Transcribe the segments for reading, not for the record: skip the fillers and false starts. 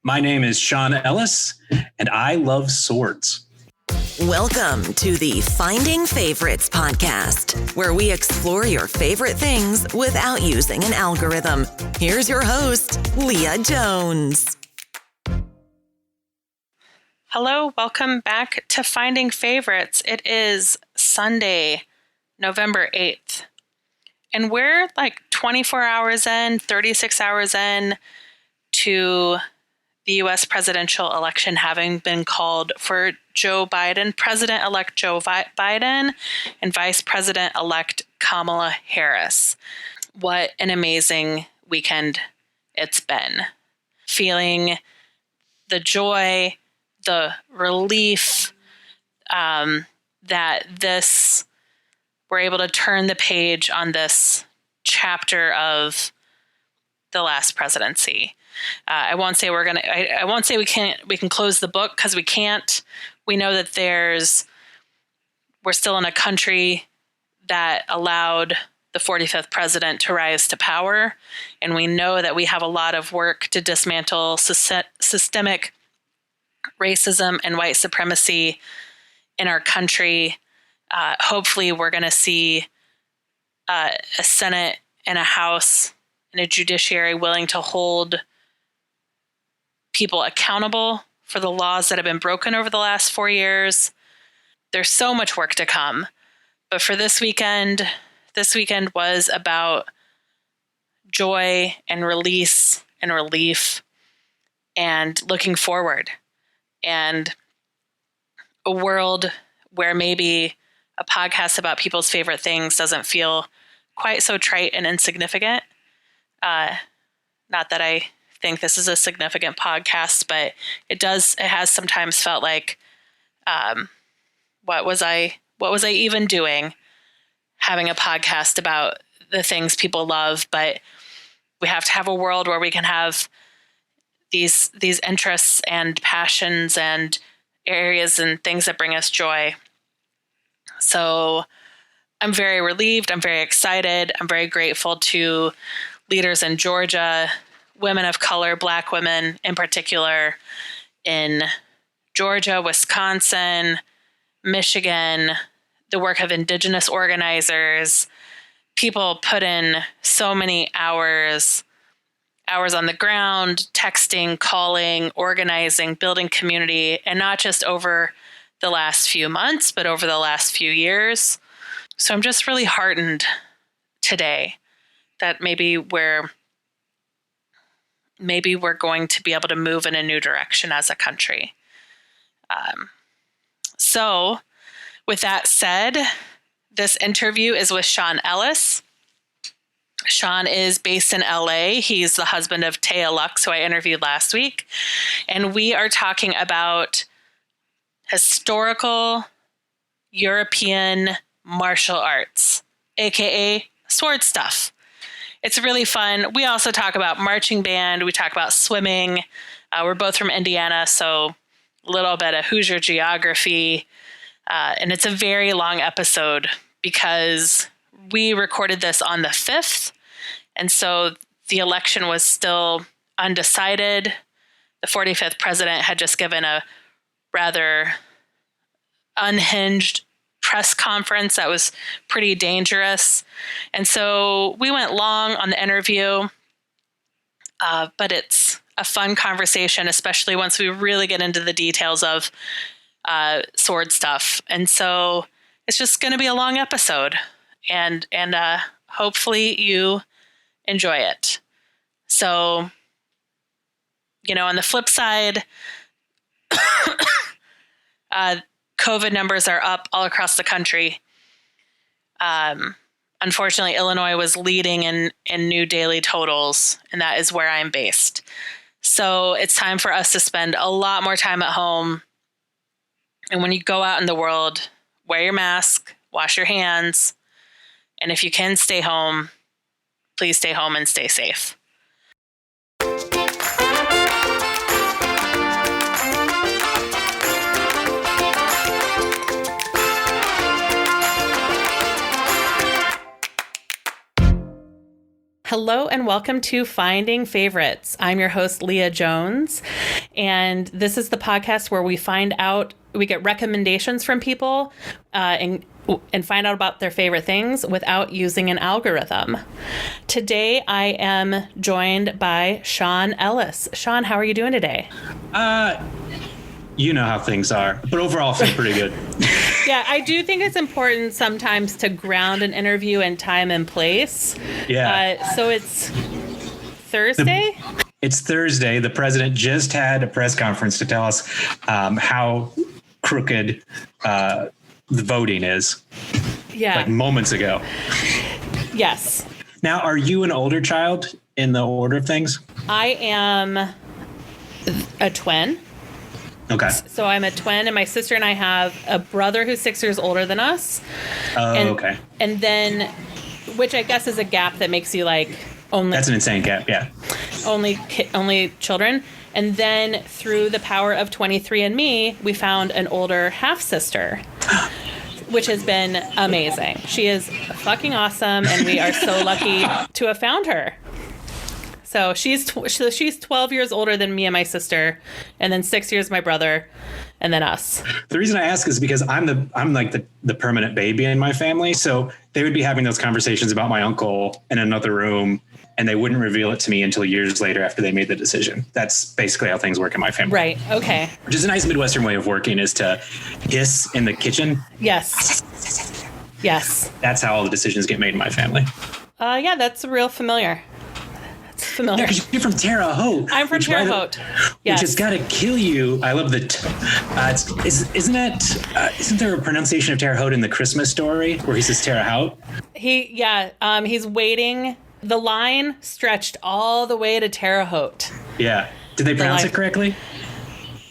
My name is Sean Ellis, and I love swords. Welcome to the Finding Favorites podcast, where we explore your favorite things without using an algorithm. Here's your host, Leah Jones. Hello, welcome back to Finding Favorites. It is Sunday, November 8th, and we're like 24 hours in, 36 hours in to the U.S. presidential election having been called for Joe Biden, President-elect Joe Biden, and Vice President-elect Kamala Harris. What an amazing weekend it's been. Feeling the joy, the relief that we're able to turn the page on this chapter of the last presidency. I won't say I won't say we can close the book, because we can't. We know that we're still in a country that allowed the 45th president to rise to power. And we know that we have a lot of work to dismantle systemic racism and white supremacy in our country. Hopefully we're going to see a Senate and a House and a judiciary willing to hold people accountable for the laws that have been broken over the last 4 years. There's so much work to come. But for this weekend was about joy and release and relief and looking forward, and a world where maybe a podcast about people's favorite things doesn't feel quite so trite and insignificant. Not that I think this is a significant podcast, but it has sometimes felt like, what was I even doing having a podcast about the things people love? But we have to have a world where we can have these interests and passions and areas and things that bring us joy. So I'm very relieved. I'm very excited. I'm very grateful to leaders in Georgia, women of color, Black women in particular, in Georgia, Wisconsin, Michigan, the work of Indigenous organizers. People put in so many hours on the ground, texting, calling, organizing, building community, and not just over the last few months, but over the last few years. So I'm just really heartened today that maybe we're going to be able to move in a new direction as a country. So with that said, this interview is with Sean Ellis. Sean is based in LA. He's the husband of Taya Lux, who I interviewed last week. And we are talking about historical European martial arts, aka sword stuff. It's really fun. We also talk about marching band. We talk about swimming. We're both from Indiana, so a little bit of Hoosier geography. And it's a very long episode because we recorded this on the 5th. And so the election was still undecided. The 45th president had just given a rather unhinged press conference that was pretty dangerous. And so we went long on the interview, but it's a fun conversation, especially once we really get into the details of sword stuff. And so it's just going to be a long episode, and hopefully you enjoy it. So, on the flip side, COVID numbers are up all across the country. Unfortunately, Illinois was leading in new daily totals, and that is where I'm based. So it's time for us to spend a lot more time at home. And when you go out in the world, wear your mask, wash your hands, and if you can stay home, please stay home and stay safe. Hello and welcome to Finding Favorites. I'm your host, Leah Jones, and this is the podcast where we get recommendations from people and find out about their favorite things without using an algorithm. Today, I am joined by Sean Ellis. Sean, how are you doing today? You know how things are, but overall I feel pretty good. Yeah, I do think it's important sometimes to ground an interview in time and place. Yeah. So it's Thursday? It's Thursday. The president just had a press conference to tell us how crooked the voting is. Yeah. Like moments ago. Yes. Now, are you an older child in the order of things? I am a twin. Okay. So I'm a twin, and my sister and I have a brother who's 6 years older than us. Oh, okay. And then, which I guess is a gap that makes you like only. That's an insane gap, yeah. Only children. And then through the power of 23andMe, we found an older half sister, which has been amazing. She is fucking awesome, and we are so lucky to have found her. So she's 12 years older than me and my sister, and then 6 years my brother, and then us. The reason I ask is because I'm like the permanent baby in my family. So they would be having those conversations about my uncle in another room, and they wouldn't reveal it to me until years later after they made the decision. That's basically how things work in my family. Right. Okay. Which is a nice Midwestern way of working, is to hiss in the kitchen. Yes. Yes. That's how all the decisions get made in my family. Yeah, that's real familiar. That's familiar. You're from Terre Haute. I'm from Terre Haute. Yes. Which has got to kill you. I love the. Isn't there a pronunciation of Terre Haute in the Christmas Story where he says Terre Haute? He's waiting. The line stretched all the way to Terre Haute. Yeah. Did they pronounce it correctly?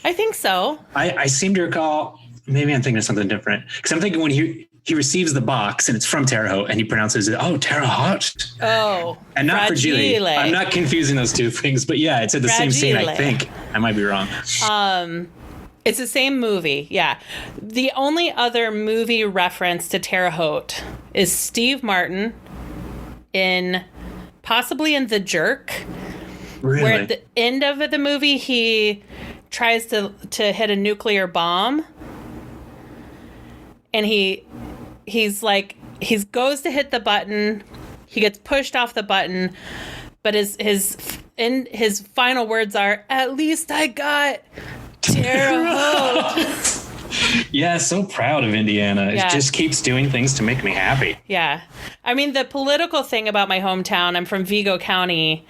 I think so. I seem to recall. Maybe I'm thinking of something different, because I'm thinking when he receives the box and it's from Terre Haute and he pronounces it, Terre Haute. Oh. And not fragile. I'm not confusing those two things, but yeah, it's at the same scene, I think. I might be wrong. It's the same movie, yeah. The only other movie reference to Terre Haute is Steve Martin possibly in The Jerk. Really? Where at the end of the movie, he tries to hit a nuclear bomb. And he goes to hit the button. He gets pushed off the button, but his final words are, "At least I got Terre Haute." Yeah, so proud of Indiana. Yeah. It just keeps doing things to make me happy. Yeah. I mean, the political thing about my hometown, I'm from Vigo County,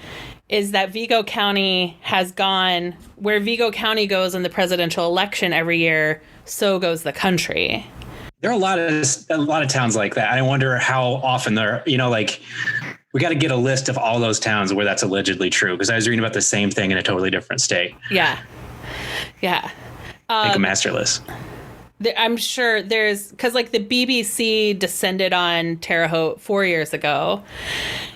is that Vigo County has gone where Vigo County goes in the presidential election every year, so goes the country. There are a lot of towns like that. I wonder how often they're, we got to get a list of all those towns where that's allegedly true. Because I was reading about the same thing in a totally different state. Yeah. Yeah. Make a master list. I'm sure because the BBC descended on Terre Haute 4 years ago.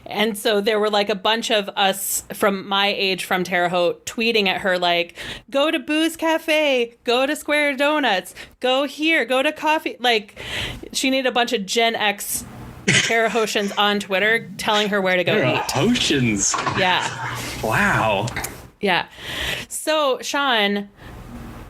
And so there were a bunch of us from my age from Terre Haute tweeting at her go to Booze Cafe, go to Square Donuts, go here, go to coffee. She needed a bunch of Gen X Terre Hautians on Twitter telling her where to go eat. Terre Hautians. Yeah. Wow. Yeah. So, Sean,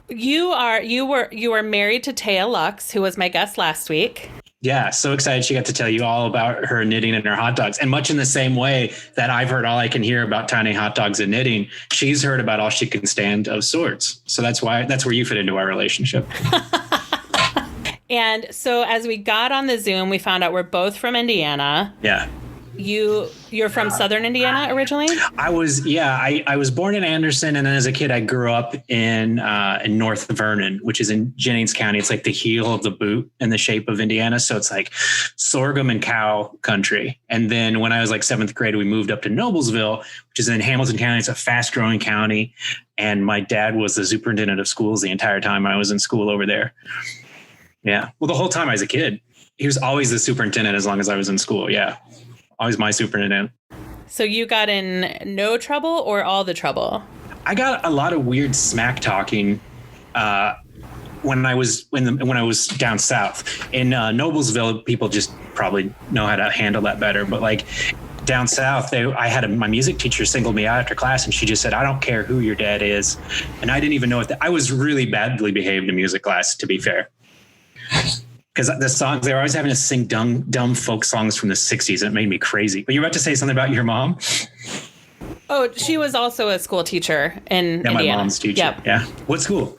you were married to Taya Lux, who was my guest last week. Yeah, so excited she got to tell you all about her knitting and her hot dogs. And much in the same way that I've heard all I can hear about tiny hot dogs and knitting, she's heard about all she can stand of swords. So that's where you fit into our relationship. And so as we got on the Zoom, we found out we're both from Indiana. Yeah. You're from Southern Indiana originally? I was born in Anderson, and then as a kid I grew up in North Vernon, which is in Jennings County. It's like the heel of the boot in the shape of Indiana, so it's like sorghum and cow country. And then when I was seventh grade, we moved up to Noblesville, which is in Hamilton County. It's a fast-growing county, and my dad was the superintendent of schools the entire time I was in school over there. Yeah, well, the whole time I was a kid, he was always the superintendent as long as I was in school. Yeah. Always my superintendent. So you got in no trouble or all the trouble? I got a lot of weird smack talking when I was down south. In Noblesville, people just probably know how to handle that better. But down south, I had my music teacher singled me out after class, and she just said, "I don't care who your dad is," and I didn't even know if I was really badly behaved in music class, to be fair. Because the songs, they were always having to sing dumb folk songs from the 60s. And it made me crazy. But you're about to say something about your mom? Oh, she was also a school teacher in Indiana. My mom's teacher. Yep. Yeah. What school?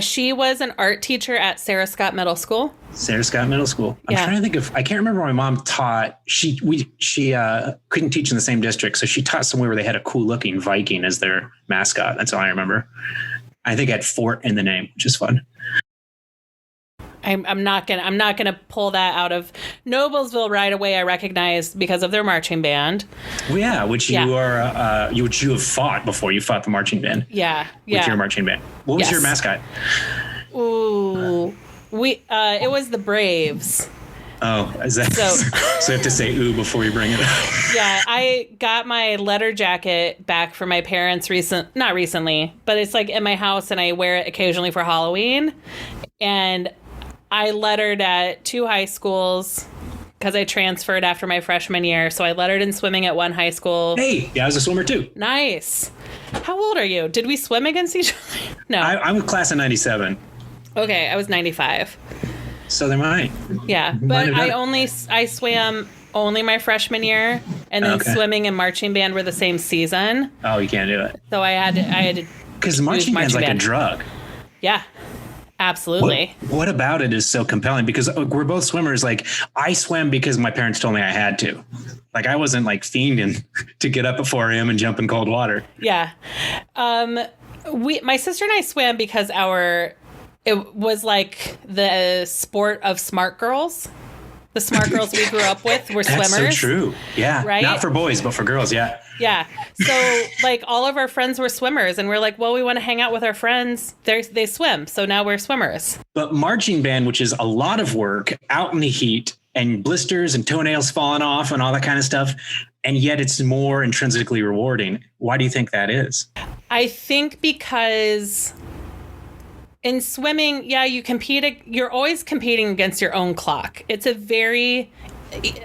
She was an art teacher at Sarah Scott Middle School. Sarah Scott Middle School. I'm trying to think I can't remember where my mom taught. She couldn't teach in the same district. So she taught somewhere where they had a cool looking Viking as their mascot. That's all I remember. I think it had Fort in the name, which is fun. I'm not gonna pull that out of Noblesville right away. I recognized because of their marching band. Well, yeah, which you have fought before. You fought the marching band. Yeah, with your marching band. What was your mascot? Ooh, it was the Braves. Oh, is that so? You have to say "ooh" before you bring it up. Yeah, I got my letter jacket back from my parents not recently, but it's like in my house, and I wear it occasionally for Halloween, and I lettered at 2 high schools because I transferred after my freshman year. So I lettered in swimming at one high school. Hey, yeah, I was a swimmer too. Nice. How old are you? Did we swim against each other? No. I'm a class of 97. Okay, I was 95. So they might. Yeah, but I swam only my freshman year, and then swimming and marching band were the same season. Oh, you can't do it. So I had to because marching band's like a drug. Yeah. Absolutely. What about it is so compelling? Because we're both swimmers. Like, I swam because my parents told me I had to. Like, I wasn't like fiending to get up at 4 a.m. and jump in cold water. Yeah. My sister and I swam because it was like the sport of smart girls. The smart girls we grew up with were swimmers. That's so true. Yeah. Right? Not for boys, but for girls. Yeah. Yeah. So like all of our friends were swimmers, and we're like, well, we want to hang out with our friends. They swim. So now we're swimmers. But marching band, which is a lot of work out in the heat and blisters and toenails falling off and all that kind of stuff. And yet it's more intrinsically rewarding. Why do you think that is? I think because in swimming, you're always competing against your own clock. It's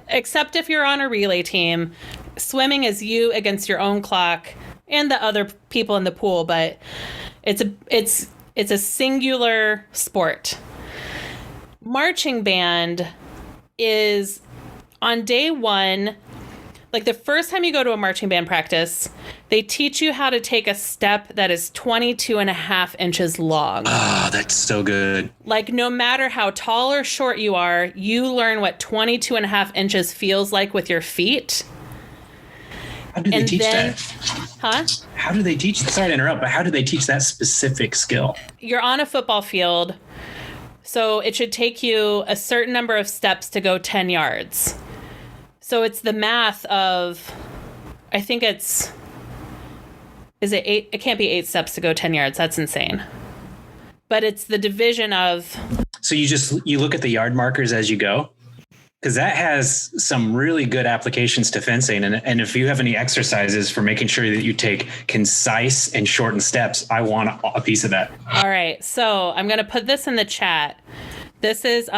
except if you're on a relay team, swimming is you against your own clock and the other people in the pool, but it's a singular sport. Marching band is on day one, like the first time you go to a marching band practice, they teach you how to take a step that is 22 and a half inches long. Oh, that's so good. Like no matter how tall or short you are, you learn what 22 and a half inches feels like with your feet. How do they teach that? Huh? How do they teach? Sorry to interrupt, but how do they teach that specific skill? You're on a football field, so it should take you a certain number of steps to go 10 yards. So it's the math of, I think is it 8? It can't be 8 steps to go 10 yards. That's insane. But it's the division of. So you look at the yard markers as you go? Because that has some really good applications to fencing. And if you have any exercises for making sure that you take concise and shortened steps, I want a piece of that. All right. So I'm going to put this in the chat. This is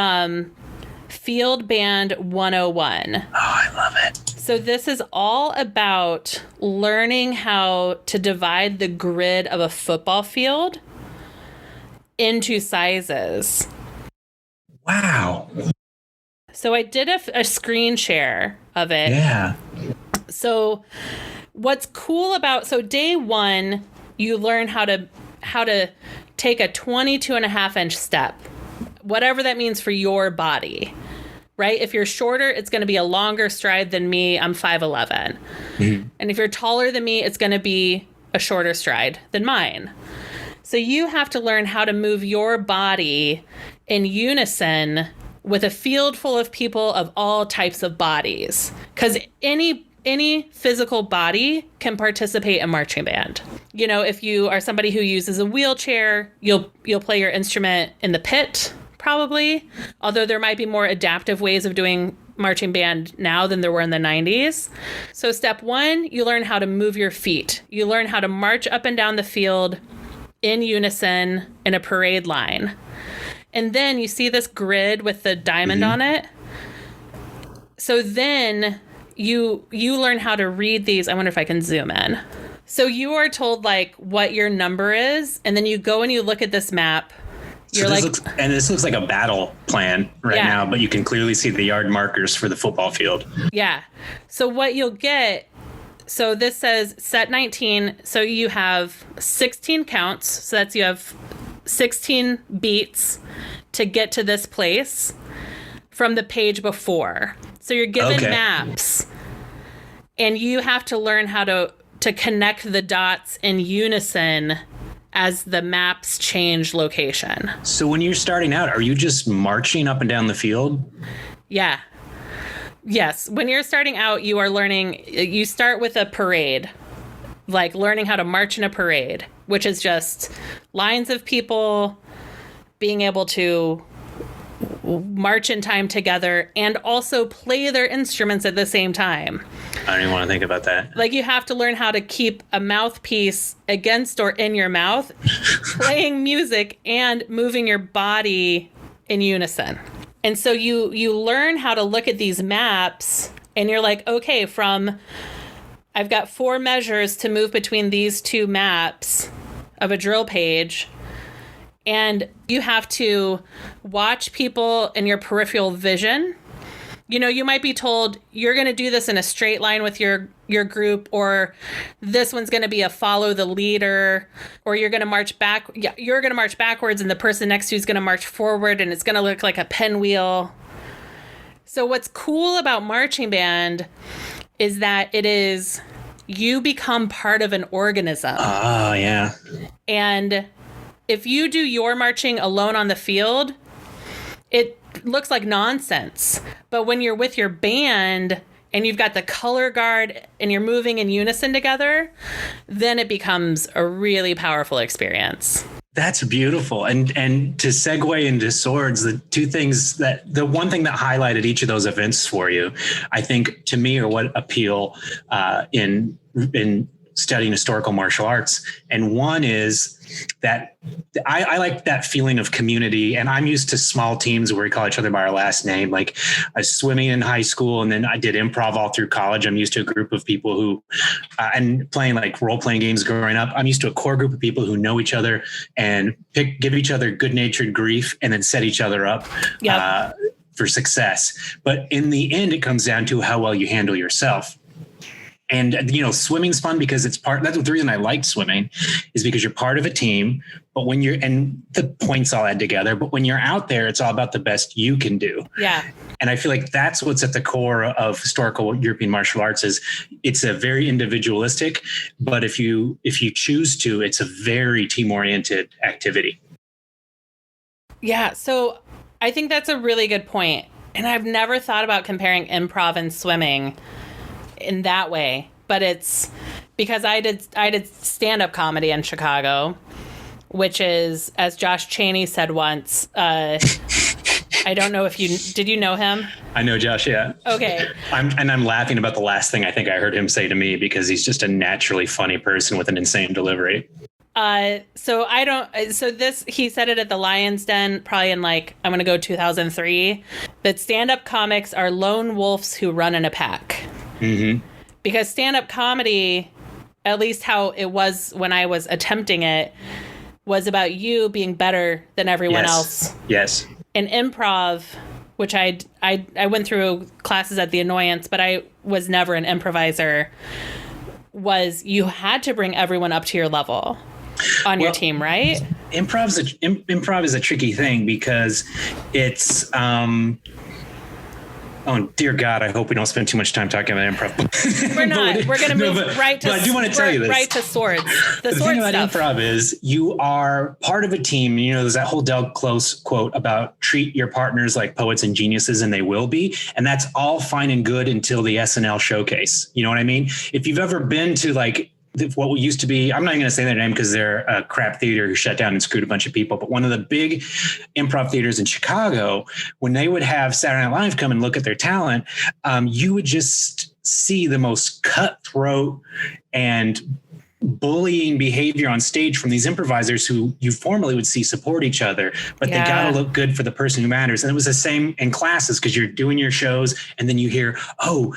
Field Band 101. Oh, I love it. So this is all about learning how to divide the grid of a football field into sizes. Wow. So I did a screen share of it. Yeah. So what's cool about, day one, you learn how to take a 22 and a half inch step, whatever that means for your body, right? If you're shorter, it's going to be a longer stride than me. I'm 5'11". Mm-hmm. And if you're taller than me, it's going to be a shorter stride than mine. So you have to learn how to move your body in unison with a field full of people of all types of bodies. Because any physical body can participate in marching band. You know, if you are somebody who uses a wheelchair, you'll play your instrument in the pit, probably. Although there might be more adaptive ways of doing marching band now than there were in the 90s. So step one, you learn how to move your feet. You learn how to march up and down the field in unison in a parade line. And then you see this grid with the diamond on it. So then you learn how to read these. I wonder if I can zoom in. So you are told like what your number is, and then you go and you look at this map. You're this looks like a battle plan now, but you can clearly see the yard markers for the football field. Yeah. So what you'll get, so this says set 19. So you have 16 counts. So you have 16 beats to get to this place from the page before. So you're given maps, and you have to learn how to connect the dots in unison as the maps change location. So when you're starting out, are you just marching up and down the field? Yeah. Yes. When you're starting out, you are learning, you start with a parade, like learning how to march in a parade, which is just lines of people being able to march in time together and also play their instruments at the same time. I don't even want to think about that. Like, you have to learn how to keep a mouthpiece against or in your mouth, playing music and moving your body in unison. And so you learn how to look at these maps, and you're like, okay, I've got 4 measures to move between these 2 maps of a drill page. And you have to watch people in your peripheral vision. You know, you might be told you're going to do this in a straight line with your group, or this one's going to be a follow the leader, or you're going to march back. Yeah, you're going to march backwards, and the person next to you is going to march forward, and it's going to look like a pinwheel. So what's cool about marching band is that you become part of an organism. Oh, yeah. And if you do your marching alone on the field, it looks like nonsense. But when you're with your band and you've got the color guard and you're moving in unison together, then it becomes a really powerful experience. That's beautiful. And to segue into swords, the one thing that highlighted each of those events for you, I think, to me, are what appeal in studying historical martial arts. And one is that I like that feeling of community. And I'm used to small teams where we call each other by our last name. Like, I was swimming in high school, and then I did improv all through college. I'm used to a group of people who, and playing like role-playing games growing up, I'm used to a core group of people who know each other and give each other good-natured grief and then set each other up. Yep. For success. But in the end, it comes down to how well you handle yourself. And, you know, swimming's fun because that's the reason I liked swimming, is because you're part of a team, but and the points all add together, but when you're out there, it's all about the best you can do. Yeah. And I feel like that's what's at the core of historical European martial arts. Is it's a very individualistic, but if you choose to, it's a very team-oriented activity. Yeah. So I think that's a really good point. And I've never thought about comparing improv and swimming in that way, but it's because I did stand-up comedy in Chicago, which is, as Josh Chaney said once, I don't know if did you know him? I know Josh, yeah. Okay. I'm laughing about the last thing I think I heard him say to me, because he's just a naturally funny person with an insane delivery. He said it at the Lion's Den, probably in I'm going to go 2003, that stand-up comics are lone wolves who run in a pack. Mm-hmm. Because stand-up comedy, at least how it was when I was attempting it, was about you being better than everyone else. Yes. And improv, which I went through classes at the Annoyance, but I was never an improviser, was you had to bring everyone up to your level on your team, right? Improv is a tricky thing because it's oh dear God, I hope we don't spend too much time talking about improv. We're not. We're going to move right to. But I do want to tell you this. Right to swords. The sword thing about improv is you are part of a team. You know, there's that whole Del Close quote about treat your partners like poets and geniuses, and they will be. And that's all fine and good until the SNL showcase. You know what I mean? If you've ever been to what used to be, I'm not even going to say their name because they're a crap theater who shut down and screwed a bunch of people. But one of the big improv theaters in Chicago, when they would have Saturday Night Live come and look at their talent, you would just see the most cutthroat and bullying behavior on stage from these improvisers who you formerly would see support each other, but they got to look good for the person who matters. And it was the same in classes, because you're doing your shows and then you hear, oh,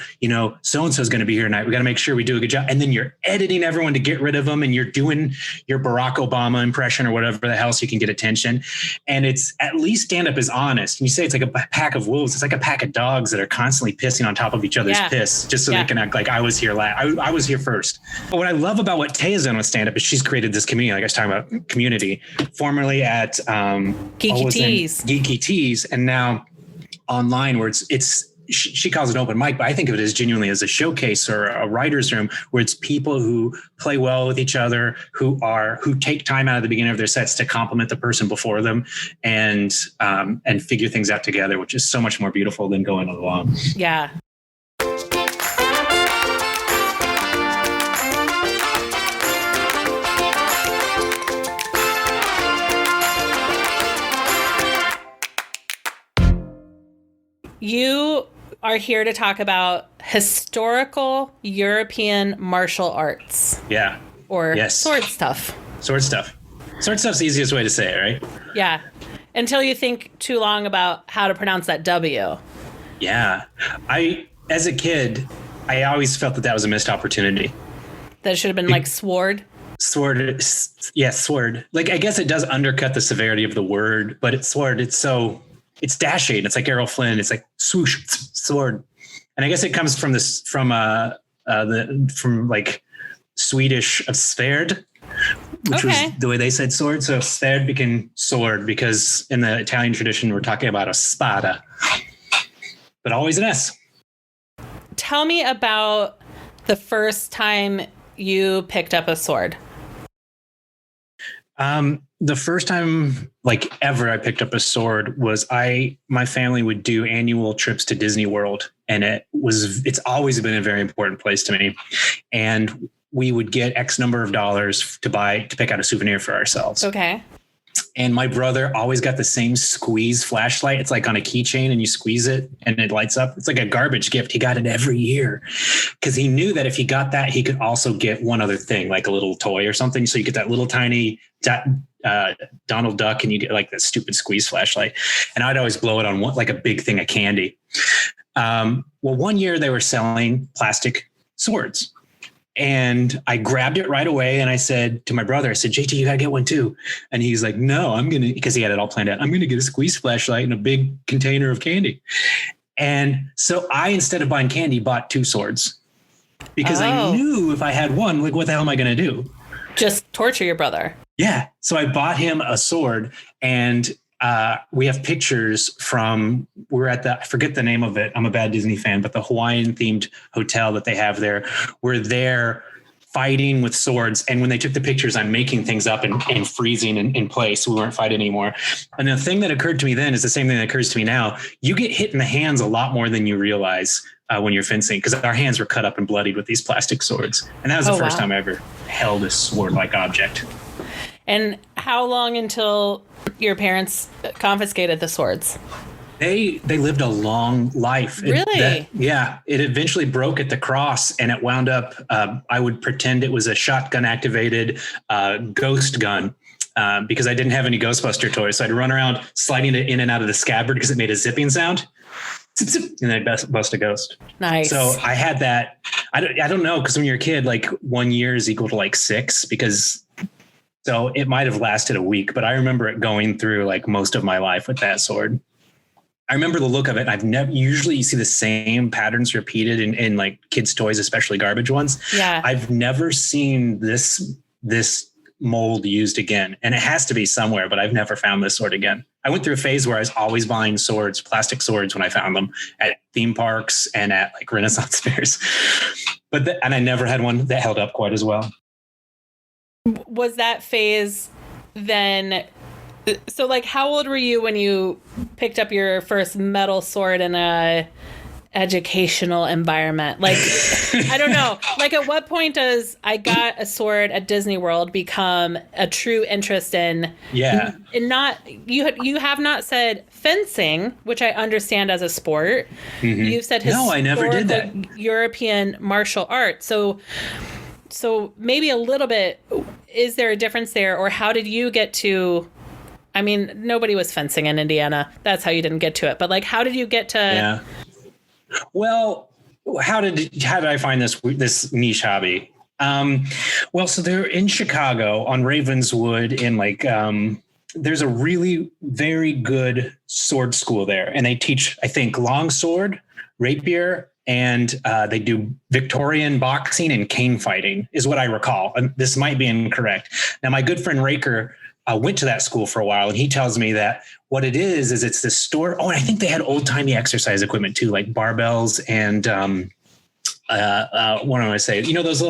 so-and-so is going to be here tonight. We got to make sure we do a good job. And then you're editing everyone to get rid of them. And you're doing your Barack Obama impression or whatever the hell so you can get attention. And it's, at least stand-up is honest. And you say it's like a pack of wolves. It's like a pack of dogs that are constantly pissing on top of each other's piss, just so they can act like I was here I was here first. But what I love about what Taya's done with stand-up is she's created this community, like I was talking about, community, formerly at Geeky Teas, and now online, where it's she calls it open mic, but I think of it as genuinely as a showcase or a writer's room, where it's people who play well with each other, who take time out at the beginning of their sets to compliment the person before them, and figure things out together, which is so much more beautiful than going alone. Yeah. You are here to talk about historical European martial arts. Yeah. Or sword stuff. Sword stuff. Sword stuff's the easiest way to say it, right? Yeah. Until you think too long about how to pronounce that W. Yeah. As a kid, I always felt that was a missed opportunity. That it should have been like sword. Sword. Yeah, sword. Like, I guess it does undercut the severity of the word, but it's sword. It's dashing. It's like Errol Flynn. It's like swoosh, sword. And I guess it comes from like Swedish of svärd, which was the way they said sword. So svärd became sword, because in the Italian tradition, we're talking about a spada, but always an S. Tell me about the first time you picked up a sword. The first time, like, ever I picked up a sword was my family would do annual trips to Disney World, and it's always been a very important place to me. And we would get X number of dollars to pick out a souvenir for ourselves. Okay. And my brother always got the same squeeze flashlight. It's like on a keychain, and you squeeze it and it lights up. It's like a garbage gift. He got it every year because he knew that if he got that, he could also get one other thing, like a little toy or something. So you get that little tiny Donald Duck, and you get like that stupid squeeze flashlight. And I'd always blow it on like a big thing of candy. Well, one year they were selling plastic swords. And I grabbed it right away, and I said to my brother, I said, JT, you got to get one too. And he's like, no, because he had it all planned out. I'm going to get a squeeze flashlight and a big container of candy. And so I, instead of buying candy, bought 2 swords, because I knew if I had one, like, what the hell am I going to do? Just torture your brother. Yeah. So I bought him a sword, and we have pictures we're at I forget the name of it. I'm a bad Disney fan, but the Hawaiian themed hotel that they have there, we're there fighting with swords. And when they took the pictures, I'm making things up and freezing in place. We weren't fighting anymore. And the thing that occurred to me then is the same thing that occurs to me now. You get hit in the hands a lot more than you realize when you're fencing, because our hands were cut up and bloodied with these plastic swords. And that was the first time I ever held a sword-like object. And how long until your parents confiscated the swords? They lived a long life. Really? It eventually broke at the cross, and it wound up, I would pretend it was a shotgun activated ghost gun, because I didn't have any Ghostbuster toys. So I'd run around sliding it in and out of the scabbard because it made a zipping sound. Zip, zip, and then I'd bust a ghost. Nice. So I had that. I don't know, because when you're a kid, like 1 year is equal to like 6, so it might have lasted a week, but I remember it going through like most of my life with that sword. I remember the look of it. I've never, usually you see the same patterns repeated in like kids' toys, especially garbage ones. Yeah. I've never seen this mold used again, and it has to be somewhere, but I've never found this sword again. I went through a phase where I was always buying swords, plastic swords, when I found them at theme parks and at like Renaissance fairs, and I never had one that held up quite as well. Was that phase then? So like, how old were you when you picked up your first metal sword in a educational environment? Like, I don't know. Like, at what point does I got a sword at Disney World become a true interest in? Yeah. And not, you have not said fencing, which I understand as a sport. Mm-hmm. You've said no, I never did that. European martial arts. So so maybe a little bit, is there a difference there, or how did you get to, I mean, nobody was fencing in Indiana. That's how you didn't get to it. But like, how did you get to? Yeah. Well, how did I find this niche hobby? Well, so they're in Chicago on Ravenswood in like, there's a really very good sword school there, and they teach, I think, longsword, rapier, and they do Victorian boxing and cane fighting is what I recall. And this might be incorrect. Now, my good friend Raker went to that school for a while, and he tells me that what it is it's this store. Oh, and I think they had old timey exercise equipment too, like barbells and what am I saying? You know, those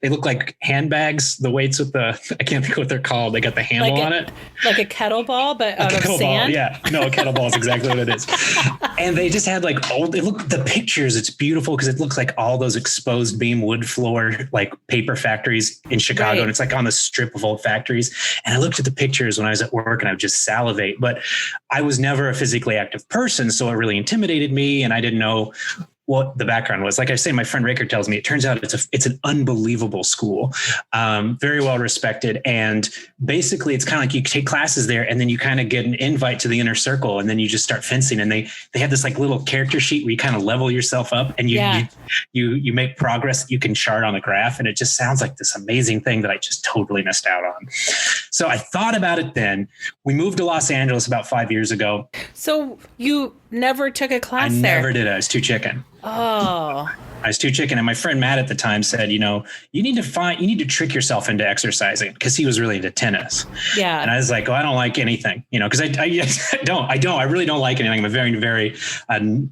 they look like handbags, the weights with I can't think of what they're called. They got the handle on it. Like a kettlebell, but out of sand? Yeah. No, a kettlebell is exactly what it is. And they just had like the pictures. It's beautiful because it looks like all those exposed beam wood floor, like paper factories in Chicago. Right. And it's like on the strip of old factories. And I looked at the pictures when I was at work and I would just salivate, but I was never a physically active person. So it really intimidated me. And I didn't know what the background was. Like I say, my friend Raker tells me, it turns out it's an unbelievable school, very well respected. And basically it's kind of like you take classes there and then you kind of get an invite to the inner circle and then you just start fencing. And they have this like little character sheet where you kind of level yourself up and you make progress that you can chart on the graph. And it just sounds like this amazing thing that I just totally missed out on. So I thought about it then. We moved to Los Angeles about 5 years ago. So you never took a class there? I never did. I was too chicken. Oh. I was too chicken. And my friend Matt at the time said, you need to trick yourself into exercising, because he was really into tennis. Yeah. And I was like, I don't like anything, because I really don't like anything. I'm a very, very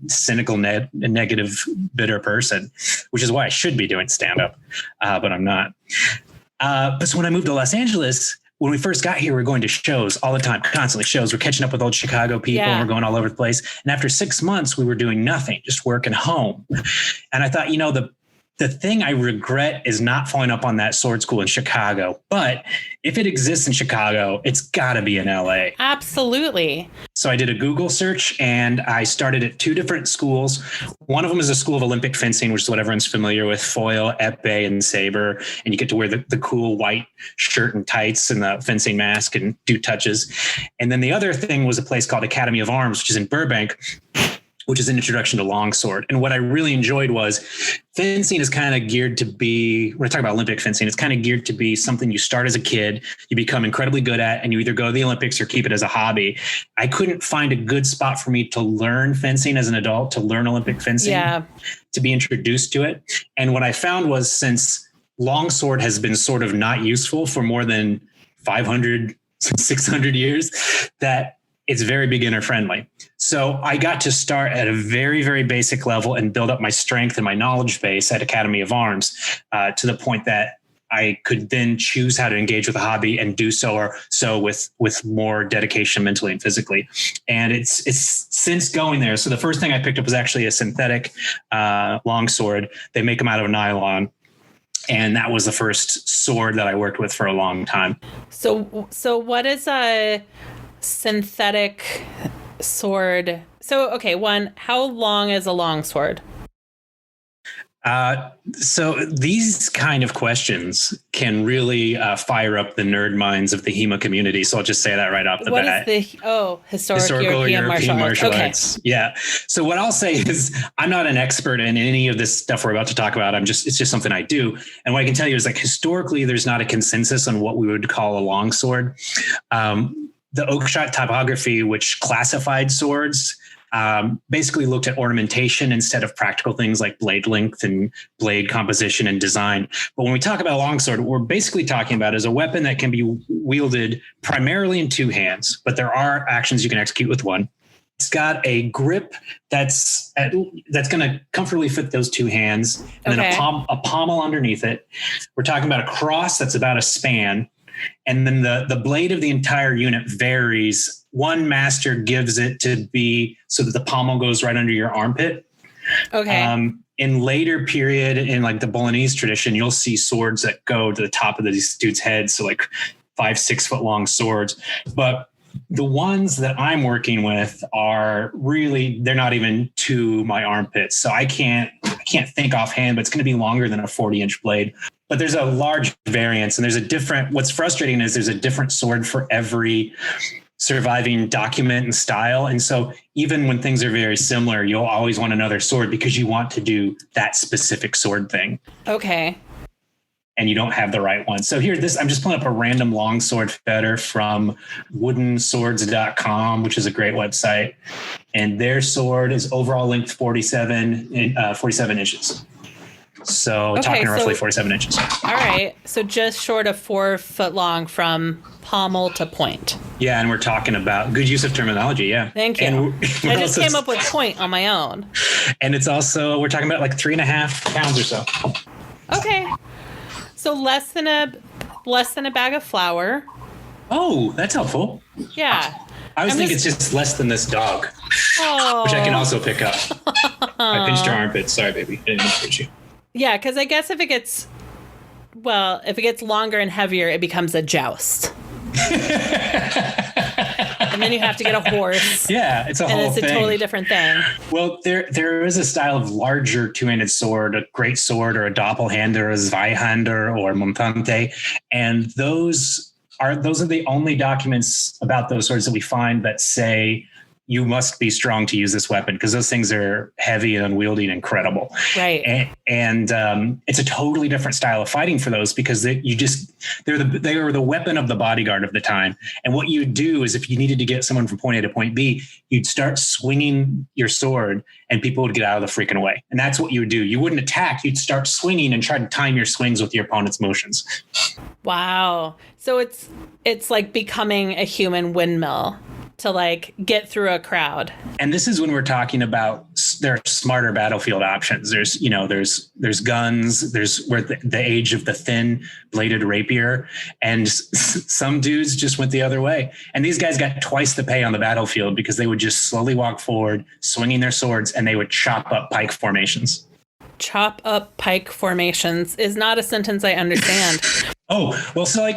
cynical, negative, bitter person, which is why I should be doing stand-up, but I'm not. But so when I moved to Los Angeles, when we first got here, we were going to shows all the time, constantly shows. We're catching up with old Chicago people and we're going all over the place. And after 6 months, we were doing nothing, just working home. And I thought, the thing I regret is not following up on that sword school in Chicago. But if it exists in Chicago, it's got to be in LA. Absolutely. So I did a Google search and I started at 2 different schools. One of them is a school of Olympic fencing, which is what everyone's familiar with, foil, epee, and saber. And you get to wear the cool white shirt and tights and the fencing mask and do touches. And then the other thing was a place called Academy of Arms, which is in Burbank, which is an introduction to longsword. And what I really enjoyed was fencing is kind of geared to be, when I talk about Olympic fencing, it's kind of geared to be something you start as a kid, you become incredibly good at, and you either go to the Olympics or keep it as a hobby. I couldn't find a good spot for me to learn fencing as an adult, to learn Olympic fencing, to be introduced to it. And what I found was, since longsword has been sort of not useful for more than 500, 600 years, that it's very beginner friendly. So I got to start at a very, very basic level and build up my strength and my knowledge base at Academy of Arms to the point that I could then choose how to engage with a hobby and do so with more dedication mentally and physically. And it's since going there. So the first thing I picked up was actually a synthetic longsword. They make them out of nylon. And that was the first sword that I worked with for a long time. So what is a synthetic sword? So, okay, how long is a long sword? So these kind of questions can really fire up the nerd minds of the HEMA community. So I'll just say that right off the bat. What is historical European martial arts? Yeah. So what I'll say is, I'm not an expert in any of this stuff we're about to talk about. It's just something I do. And what I can tell you is, like, historically, there's not a consensus on what we would call a longsword. The Oakeshott typography, which classified swords, basically looked at ornamentation instead of practical things like blade length and blade composition and design. But when we talk about a longsword, what we're basically talking about is a weapon that can be wielded primarily in 2 hands, but there are actions you can execute with one. It's got a grip that's going to comfortably fit those 2 hands, and then a pommel underneath it. We're talking about a cross that's about a span. And then the blade of the entire unit varies. One master gives it to be so that the pommel goes right under your armpit. Okay. In later period, in like the Bolognese tradition, you'll see swords that go to the top of these dudes' heads. So like 5-6 foot long swords. But the ones that I'm working with are really, they're not even to my armpits. So I can't think offhand, but it's going to be longer than a 40-inch blade. but there's a large variance, and what's frustrating is there's a different sword for every surviving document and style. And so even when things are very similar, you'll always want another sword because you want to do that specific sword thing. Okay. And you don't have the right one. So I'm just pulling up a random longsword fetter from woodenswords.com, which is a great website. And their sword is overall length 47 inches. So talking roughly 47 inches. All right. So just short of 4 foot long from pommel to point. Yeah. And we're talking about good use of terminology. Yeah. Thank you. And I just came up with point on my own. And it's also, we're talking about like 3.5 pounds or so. Okay. So less than a bag of flour. Oh, that's helpful. Yeah. I was thinking it's just less than this dog, which I can also pick up. I pinched your armpit. Sorry, baby. I didn't mean to pinch you. Yeah, because I guess if it gets longer and heavier, it becomes a joust. And then you have to get a horse. Yeah, it's a whole thing. And it's a totally different thing. Well, there is a style of larger two-handed sword, a great sword or a doppelhander, a Zweihander or Montante. And those are the only documents about those swords that we find that say you must be strong to use this weapon, because those things are heavy and unwieldy and incredible. Right. And it's a totally different style of fighting for those, because they are the weapon of the bodyguard of the time. And what you do is, if you needed to get someone from point A to point B, you'd start swinging your sword and people would get out of the freaking way. And that's what you would do. You wouldn't attack. You'd start swinging and try to time your swings with your opponent's motions. Wow. So it's like becoming a human windmill to like get through a crowd. And this is when we're talking about there are smarter battlefield options. There's guns, there's the age of the thin bladed rapier, and some dudes just went the other way. And these guys got twice the pay on the battlefield because they would just slowly walk forward, swinging their swords, and they would chop up pike formations. Chop up pike formations is not a sentence I understand. Oh, well, so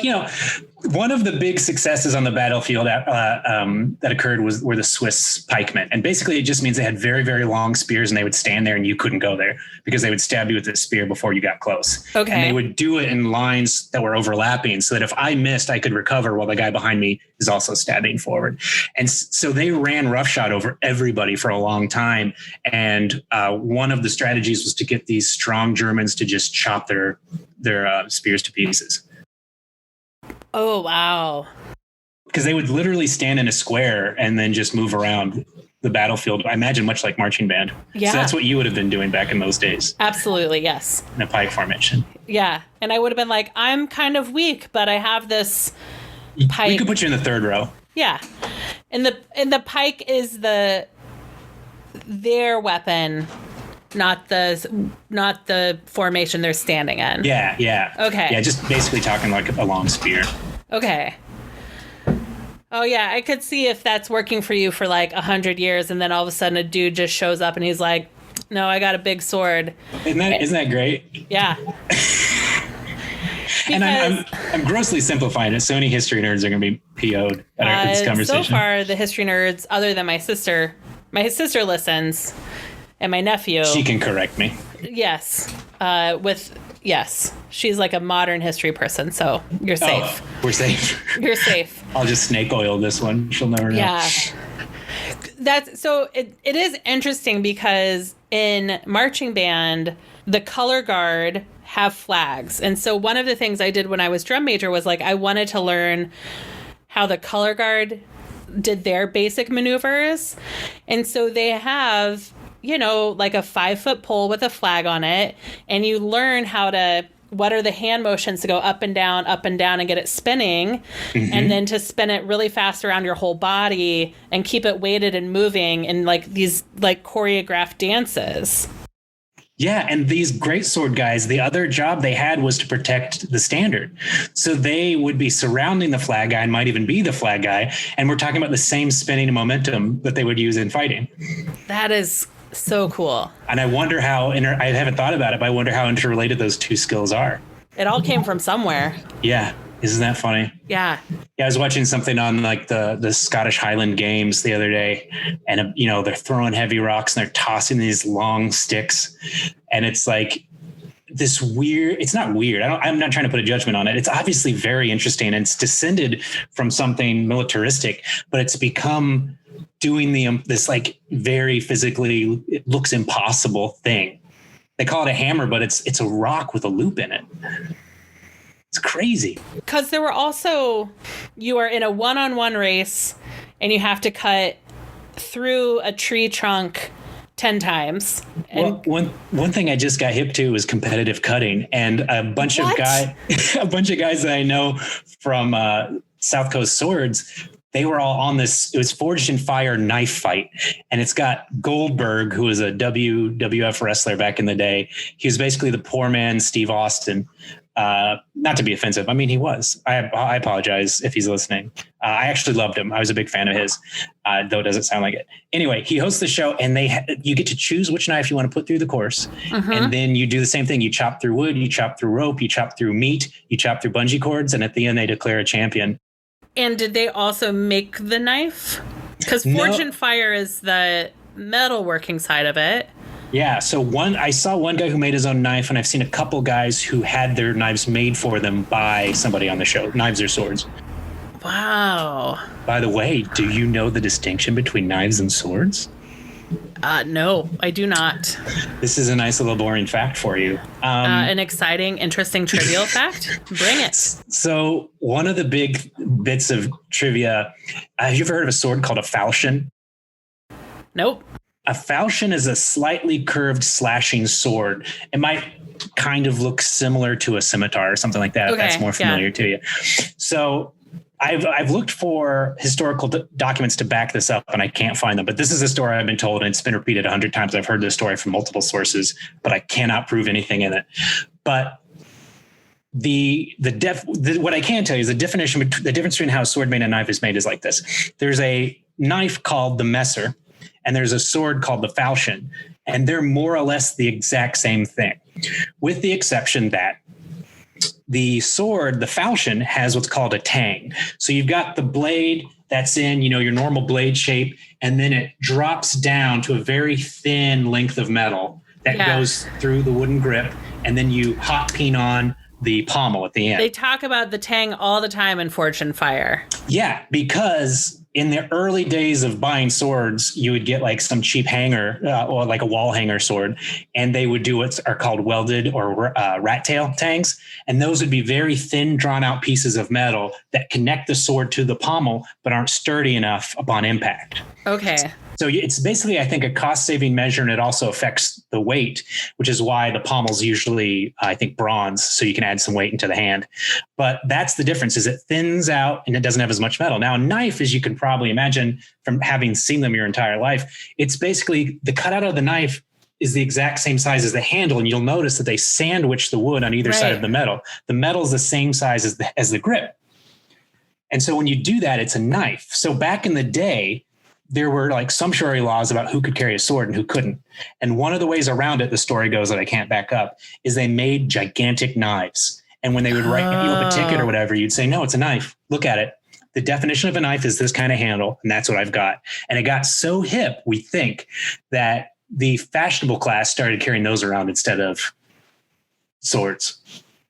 one of the big successes on the battlefield that occurred were the Swiss pikemen. And basically it just means they had very, very long spears, and they would stand there and you couldn't go there because they would stab you with the spear before you got close. Okay. And they would do it in lines that were overlapping so that if I missed, I could recover while the guy behind me is also stabbing forward. And so they ran roughshod over everybody for a long time. And one of the strategies was to get these strong Germans to just chop their spears to pieces. Oh, wow. Because they would literally stand in a square and then just move around the battlefield. I imagine much like marching band. Yeah. So that's what you would have been doing back in those days. Absolutely, yes. In a pike formation. Yeah. And I would have been like, I'm kind of weak, but I have this pike. We could put you in the third row. Yeah. And the pike is their weapon, not the formation they're standing in. Yeah. Okay. Yeah, just basically talking like a long spear. Okay. Oh yeah, I could see if that's working for you for like 100 years, and then all of a sudden a dude just shows up and he's like, "No, I got a big sword." Isn't that great? Yeah. And I'm grossly simplifying it. So many history nerds are going to be PO'd at this conversation. So far, the history nerds, other than my sister listens, and my nephew. She can correct me. Yes. Yes. She's like a modern history person, so you're safe. Oh, we're safe. You're safe. I'll just snake oil this one. She'll never know. Yeah. It is interesting because in marching band, the color guard have flags. And so one of the things I did when I was drum major was like I wanted to learn how the color guard did their basic maneuvers. And so they have, like a 5-foot pole with a flag on it, and you learn what are the hand motions to go up and down and get it spinning, and then to spin it really fast around your whole body and keep it weighted and moving in like these like choreographed dances. Yeah, and these greatsword guys, the other job they had was to protect the standard. So they would be surrounding the flag guy and might even be the flag guy. And we're talking about the same spinning and momentum that they would use in fighting. That is so cool. And I wonder how, I haven't thought about it, but I wonder how interrelated those two skills are. It all came from somewhere. Yeah. Isn't that funny? Yeah. Yeah, I was watching something on like the Scottish Highland Games the other day, and they're throwing heavy rocks and they're tossing these long sticks, and it's like this weird, it's not weird. I'm not trying to put a judgment on it. It's obviously very interesting, and it's descended from something militaristic, but it's become doing this like very physically, it looks impossible thing. They call it a hammer, but it's a rock with a loop in it. It's crazy. Because there were also, you are in a one-on-one race and you have to cut through a tree trunk 10 times. And one thing I just got hip to is competitive cutting, and a bunch of guys that I know from South Coast Swords, they were all on this. It was Forged in Fire knife fight, and it's got Goldberg, who was a WWF wrestler back in the day. He was basically the poor man Steve Austin. Not to be offensive. I mean, he was. I apologize if he's listening. I actually loved him. I was a big fan of his, though it doesn't sound like it. Anyway, he hosts the show, and you get to choose which knife you want to put through the course. Mm-hmm. And then you do the same thing. You chop through wood, you chop through rope, you chop through meat, you chop through bungee cords, and at the end they declare a champion. And did they also make the knife? Because Forged in Fire is the metalworking side of it. Yeah. So I saw one guy who made his own knife, and I've seen a couple guys who had their knives made for them by somebody on the show. Knives or swords. Wow. By the way, do you know the distinction between knives and swords? No, I do not. This is a nice little boring fact for you. An exciting, interesting, trivial fact? Bring it. So one of the big bits of trivia, have you ever heard of a sword called a falchion? Nope. A falchion is a slightly curved slashing sword. It might kind of look similar to a scimitar or something like that, if that's more familiar to you. So I've looked for historical documents to back this up, and I can't find them. But this is a story I've been told, and it's been repeated 100 times. I've heard this story from multiple sources, but I cannot prove anything in it. But what I can tell you is the difference between how a sword made and a knife is made is like this. There's a knife called the messer, and there's a sword called the falchion, and they're more or less the exact same thing, with the exception that the sword, the falchion, has what's called a tang. So you've got the blade that's in, your normal blade shape, and then it drops down to a very thin length of metal that goes through the wooden grip, and then you hot peen on the pommel at the end. They talk about the tang all the time in Forged in Fire. Yeah, because in the early days of buying swords, you would get like some cheap hanger or like a wall hanger sword, and they would do what are called welded or rat tail tangs. And those would be very thin, drawn out pieces of metal that connect the sword to the pommel, but aren't sturdy enough upon impact. Okay. So it's basically, I think, a cost-saving measure, and it also affects the weight, which is why the pommel's usually, I think, bronze, so you can add some weight into the hand. But that's the difference, is it thins out and it doesn't have as much metal. Now, a knife, as you can probably imagine from having seen them your entire life, it's basically the cutout of the knife is the exact same size as the handle, and you'll notice that they sandwich the wood on either side of the metal. The metal is the same size as the grip. And so when you do that, it's a knife. So back in the day, there were like sumptuary laws about who could carry a sword and who couldn't. And one of the ways around it, the story goes that I can't back up, is they made gigantic knives. And when they would write you up a ticket or whatever, you'd say, no, it's a knife. Look at it. The definition of a knife is this kind of handle, and that's what I've got. And it got so hip, we think, that the fashionable class started carrying those around instead of swords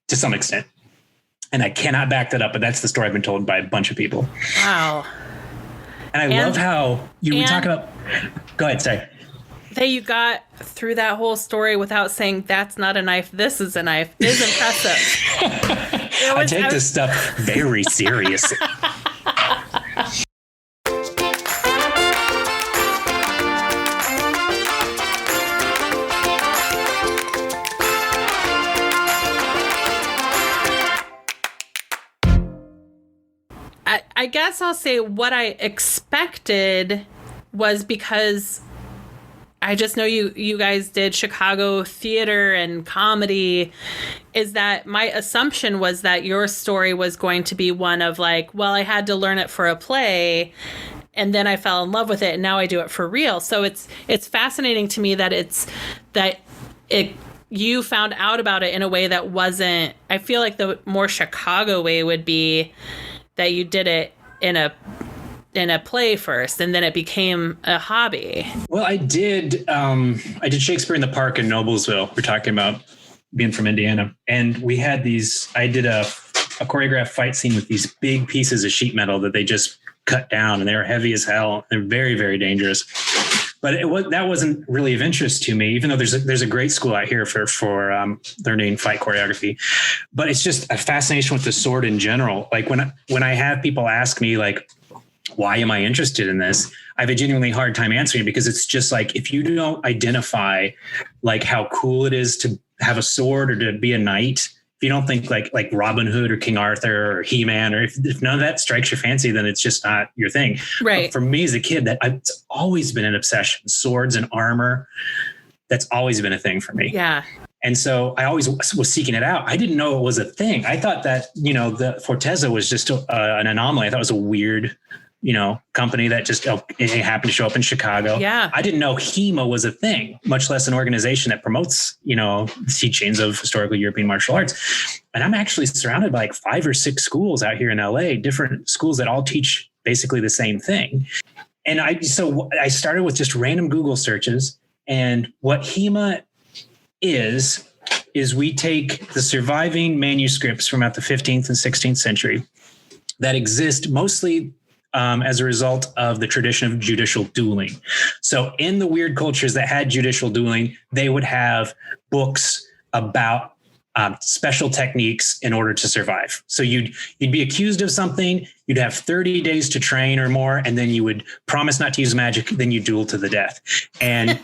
to some extent. And I cannot back that up, but that's the story I've been told by a bunch of people. Wow. And I love how we talk about. Go ahead, sorry. That you got through that whole story without saying that's not a knife, this is a knife, is impressive. I take this stuff very seriously. I guess I'll say what I expected was, because I just know you guys did Chicago theater and comedy, is that my assumption was that your story was going to be one of like, well, I had to learn it for a play and then I fell in love with it and now I do it for real. So it's fascinating to me that you found out about it in a way that wasn't, I feel like the more Chicago way would be that you did it in a play first, and then it became a hobby. Well, I did Shakespeare in the Park in Noblesville. We're talking about being from Indiana. And we had I did a choreographed fight scene with these big pieces of sheet metal that they just cut down, and they were heavy as hell. They're very, very dangerous. But that wasn't really of interest to me, even though there's a great school out here for learning fight choreography. But it's just a fascination with the sword in general. Like when I have people ask me like, why am I interested in this? I have a genuinely hard time answering, because it's just like, if you don't identify like how cool it is to have a sword or to be a knight, if you don't think like Robin Hood or King Arthur or He-Man, or if none of that strikes your fancy, then it's just not your thing. Right. But for me as a kid, it's always been an obsession. Swords and armor, that's always been a thing for me. Yeah. And so I always was seeking it out. I didn't know it was a thing. I thought that, the Fortezza was just an anomaly. I thought it was a weird, company that just it happened to show up in Chicago. Yeah. I didn't know HEMA was a thing, much less an organization that promotes, teachings of historical European martial arts. And I'm actually surrounded by like 5 or 6 schools out here in LA, different schools that all teach basically the same thing. And I started with just random Google searches, and what HEMA is we take the surviving manuscripts from about the 15th and 16th century that exist mostly as a result of the tradition of judicial dueling. So in the weird cultures that had judicial dueling, they would have books about special techniques in order to survive. So you'd be accused of something, you'd have 30 days to train or more, and then you would promise not to use magic, then you duel to the death. And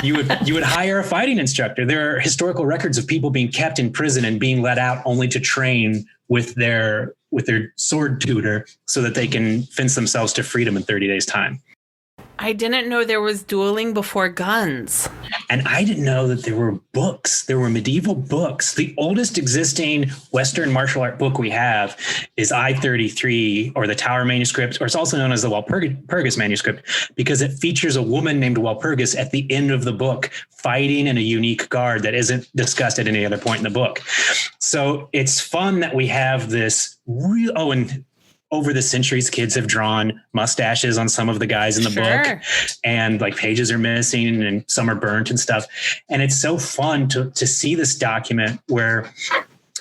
you would hire a fighting instructor. There are historical records of people being kept in prison and being let out only to train with their sword tutor so that they can fence themselves to freedom in 30 days' time. I didn't know there was dueling before guns. And I didn't know that there were books. There were medieval books. The oldest existing Western martial art book we have is I-33, or the Tower manuscript, or it's also known as the Walpurgis manuscript, because it features a woman named Walpurgis at the end of the book fighting in a unique guard that isn't discussed at any other point in the book. So it's fun that we have this real, and over the centuries, kids have drawn mustaches on some of the guys in the book, and like pages are missing and some are burnt and stuff. And it's so fun to see this document where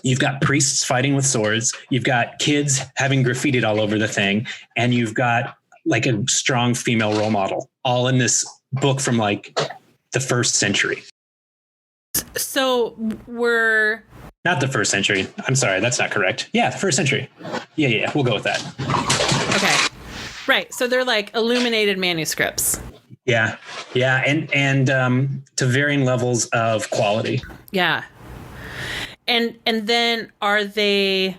you've got priests fighting with swords, you've got kids having graffitied all over the thing, and you've got like a strong female role model all in this book from like the 1st century. So we're... Not the 1st century. I'm sorry, that's not correct. Yeah, the 1st century. Yeah, we'll go with that. Okay. Right. So they're like illuminated manuscripts. Yeah, and to varying levels of quality. Yeah. And then are they...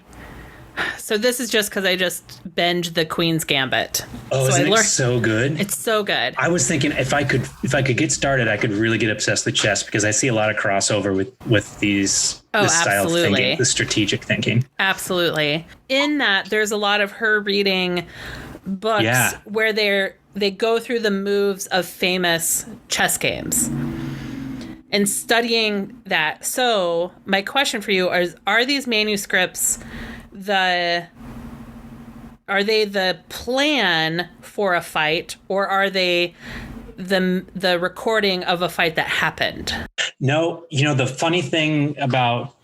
So this is just because I just binged the Queen's Gambit. Oh, so isn't it so good? It's so good. I was thinking if I could get started, I could really get obsessed with chess, because I see a lot of crossover with this style of thinking, the strategic thinking. Absolutely. In that, there's a lot of her reading books where they go through the moves of famous chess games and studying that. So my question for you is, are these manuscripts the plan for a fight, or are they the recording of a fight that happened? No, the funny thing about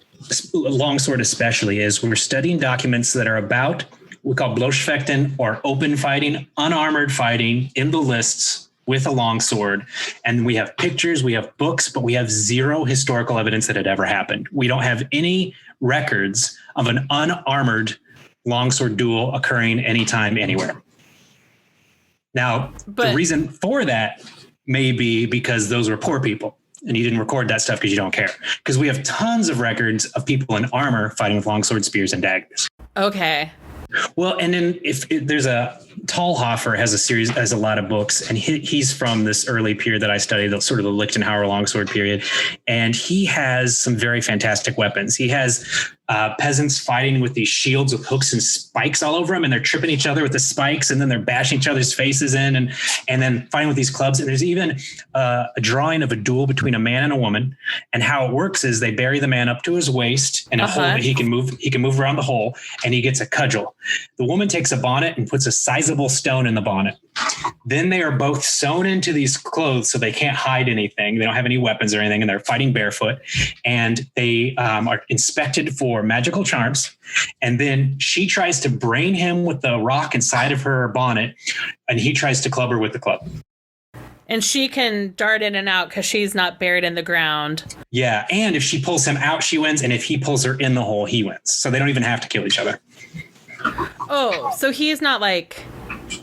longsword especially is we're studying documents that are about we call Bloschfechten, or open fighting, unarmored fighting in the lists with a longsword. And we have pictures, we have books, but we have zero historical evidence that it ever happened. We don't have any records of an unarmored longsword duel occurring anytime, anywhere. Now, the reason for that may be because those were poor people and you didn't record that stuff because you don't care. Because we have tons of records of people in armor fighting with longsword, spears, and daggers. Okay. Well, and then if there's Talhofer has a lot of books, and he's from this early period that I studied, the sort of the Lichtenhauer longsword period. And he has some very fantastic weapons. He has peasants fighting with these shields with hooks and spikes all over them, and they're tripping each other with the spikes, and then they're bashing each other's faces in, and then fighting with these clubs. And there's even a drawing of a duel between a man and a woman. And how it works is they bury the man up to his waist in a hole that he can move around the hole, and he gets a cudgel. The woman takes a bonnet and puts a sizable movable stone in the bonnet. Then they are both sewn into these clothes so they can't hide anything. They don't have any weapons or anything, and they're fighting barefoot. And they are inspected for magical charms. And then she tries to brain him with the rock inside of her bonnet, and he tries to club her with the club. And she can dart in and out because she's not buried in the ground. Yeah, and if she pulls him out, she wins. And if he pulls her in the hole, he wins. So they don't even have to kill each other. Oh, so he's not like...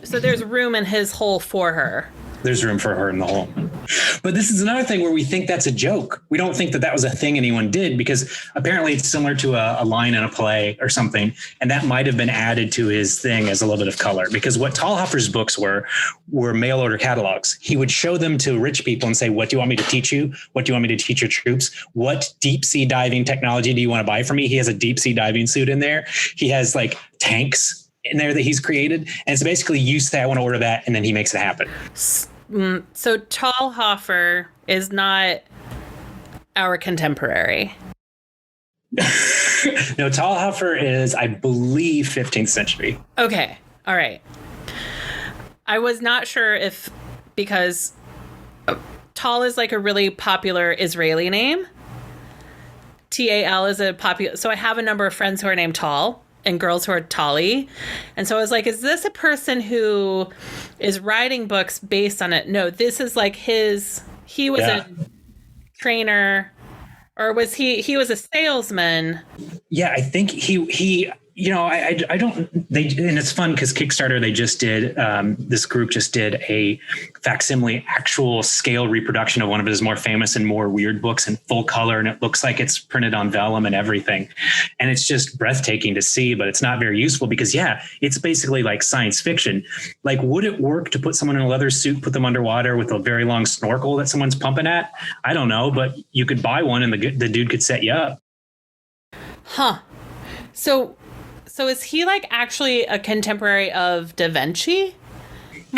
So there's room in his hole for her. There's room for her in the hole. But this is another thing where we think that's a joke. We don't think that that was a thing anyone did, because apparently it's similar to a line in a play or something. And that might have been added to his thing as a little bit of color, because what Thalhofer's books were mail order catalogs. He would show them to rich people and say, what do you want me to teach you? What do you want me to teach your troops? What deep sea diving technology do you want to buy for me? He has a deep sea diving suit in there. He has like tanks in there that he's created. And it's basically, you say, I want to order that, and then he makes it happen. So Thalhofer is not our contemporary. No, Thalhofer is, I believe, 15th century. Okay. All right. I was not sure if, because Tal is like a really popular Israeli name. Tal is a popular. So I have a number of friends who are named Tal and girls who are Tali. And so I was like, is this a person who is writing books based on it? No, this is like he was a trainer, or was he was a salesman. Yeah, I think he I don't, and it's fun because Kickstarter, they just did, this group just did a facsimile actual scale reproduction of one of his more famous and more weird books in full color. And it looks like it's printed on vellum and everything. And it's just breathtaking to see, but it's not very useful because it's basically like science fiction. Like, would it work to put someone in a leather suit, put them underwater with a very long snorkel that someone's pumping at? I don't know, but you could buy one and the dude could set you up. Huh. So is he like actually a contemporary of Da Vinci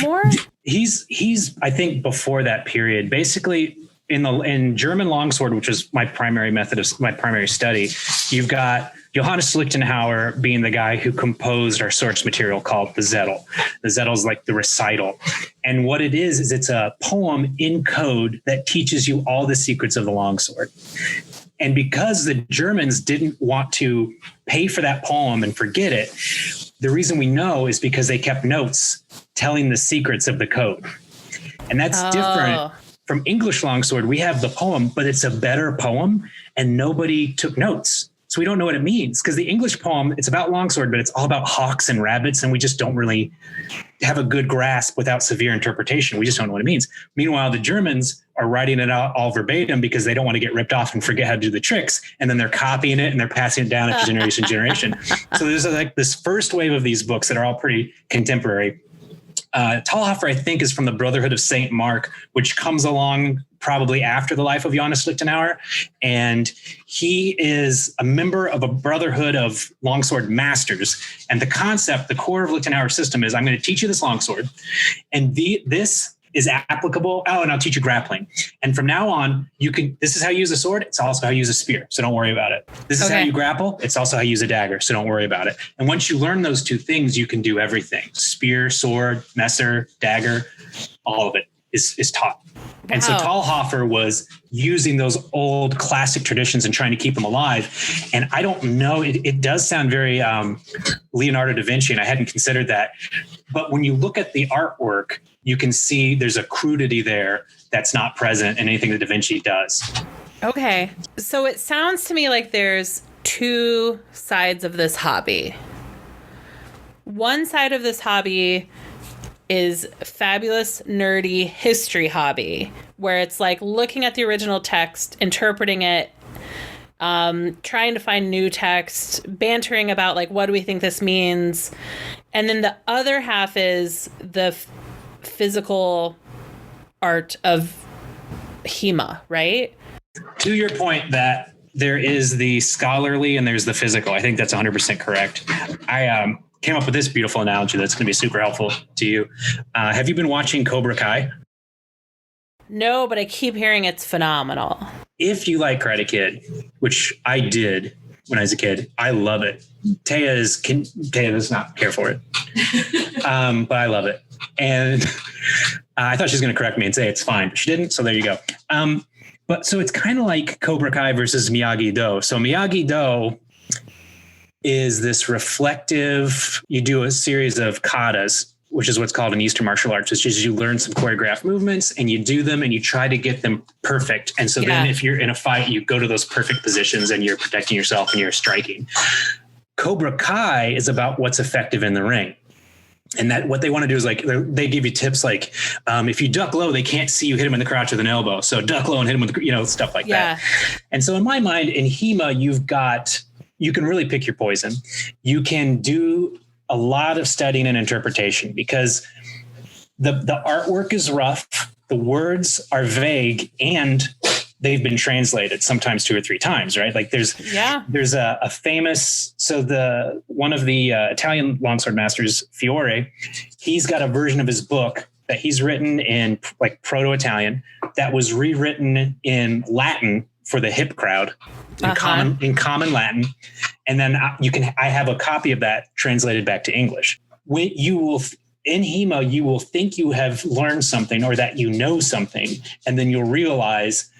more? He's I think before that period. Basically in German longsword, which is my primary method of my primary study, you've got Johannes Lichtenauer being the guy who composed our source material called the Zettel. The Zettel is like the recital. And what it is it's a poem in code that teaches you all the secrets of the longsword. And because the Germans didn't want to pay for that poem and forget it, the reason we know is because they kept notes telling the secrets of the code. And that's different from English longsword. We have the poem, but it's a better poem and nobody took notes. So we don't know what it means, because the English poem, it's about longsword, but it's all about hawks and rabbits. And we just don't really have a good grasp without severe interpretation. We just don't know what it means. Meanwhile, the Germans are writing it out all verbatim because they don't want to get ripped off and forget how to do the tricks. And then they're copying it and they're passing it down after generation to generation. So there's like this first wave of these books that are all pretty contemporary. Thalhofer, I think, is from the Brotherhood of St. Mark, which comes along probably after the life of Johannes Lichtenauer. And he is a member of a brotherhood of longsword masters. And the concept, the core of Lichtenauer's system is, I'm going to teach you this longsword. And this is applicable. Oh, and I'll teach you grappling. And from now on, this is how you use a sword. It's also how you use a spear. So don't worry about it. This is how you grapple. It's also how you use a dagger. So don't worry about it. And once you learn those two things, you can do everything. Spear, sword, messer, dagger, all of it is taught. Wow. And so Thalhofer was using those old classic traditions and trying to keep them alive. And I don't know, it does sound very Leonardo da Vinci, and I hadn't considered that. But when you look at the artwork, you can see there's a crudity there that's not present in anything that Da Vinci does. Okay. So it sounds to me like there's two sides of this hobby. One side of this hobby is fabulous, nerdy history hobby, where it's like looking at the original text, interpreting it, trying to find new text, bantering about like, what do we think this means? And then the other half is the physical art of HEMA, right? To your point that there is the scholarly and there's the physical, I think that's 100% correct. I came up with this beautiful analogy that's going to be super helpful to you. Have you been watching Cobra Kai? No, but I keep hearing it's phenomenal. If you like Karate Kid, which I did, when I was a kid. I love it. Taya does not care for it. But I love it. And I thought she was going to correct me and say it's fine, but she didn't. So there you go. But so it's kind of like Cobra Kai versus Miyagi-Do. So Miyagi-Do is this reflective, you do a series of katas, which is what's called in Eastern martial arts, which is you learn some choreographed movements and you do them and you try to get them perfect. And so then if you're in a fight, you go to those perfect positions and you're protecting yourself and you're striking. Cobra Kai is about what's effective in the ring. And that what they want to do is like, they give you tips like, if you duck low, they can't see you hit them in the crotch with an elbow. So duck low and hit them with, stuff like that. And so in my mind, in HEMA, you can really pick your poison. You can do a lot of studying and interpretation because the artwork is rough, the words are vague, and they've been translated sometimes 2 or 3 times, right? Like there's a famous, one of the Italian longsword masters, Fiore, he's got a version of his book that he's written in like Proto-Italian that was rewritten in Latin for the hip crowd, in common Latin. And then I have a copy of that translated back to English. When in HEMA, you will think you have learned something or that you know something, and then you'll realize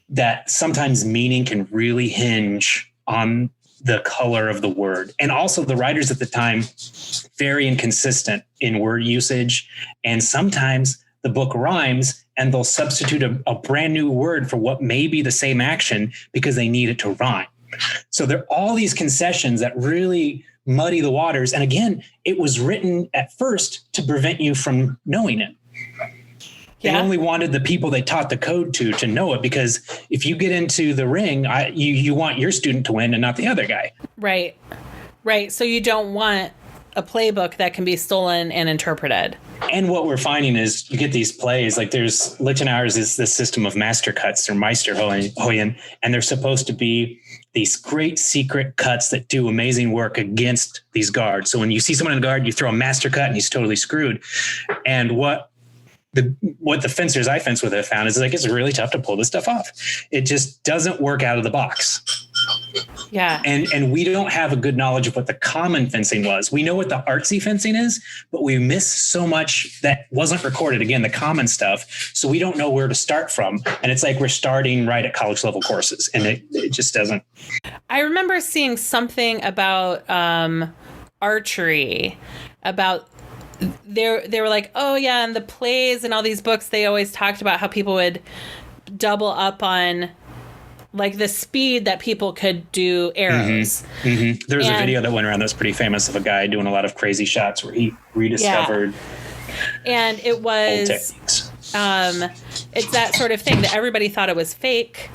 that sometimes meaning can really hinge on the color of the word. And also the writers at the time, very inconsistent in word usage. And sometimes the book rhymes and they'll substitute a brand new word for what may be the same action because they need it to rhyme. So there are all these concessions that really muddy the waters. And again, it was written at first to prevent you from knowing it. They only wanted the people they taught the code to know it, because if you get into the ring, you want your student to win and not the other guy. Right. So you don't want a playbook that can be stolen and interpreted. And what we're finding is you get these plays, like there's Lichtenauer's is this system of master cuts or Meisterhoyen, and they're supposed to be these great secret cuts that do amazing work against these guards. So when you see someone in a guard, you throw a master cut and he's totally screwed. And what the fencers I fence with have found is like, it's really tough to pull this stuff off. It just doesn't work out of the box. Yeah. And we don't have a good knowledge of what the common fencing was. We know what the artsy fencing is, but we miss so much that wasn't recorded. Again, the common stuff. So we don't know where to start from. And it's like we're starting right at college level courses, and it just doesn't. I remember seeing something about archery, about they were like, oh yeah, in the plays and all these books, they always talked about how people would double up on like the speed that people could do arrows. Mm-hmm. Mm-hmm. There was a video that went around that was pretty famous of a guy doing a lot of crazy shots where he rediscovered and it was old techniques. It's that sort of thing that everybody thought it was fake.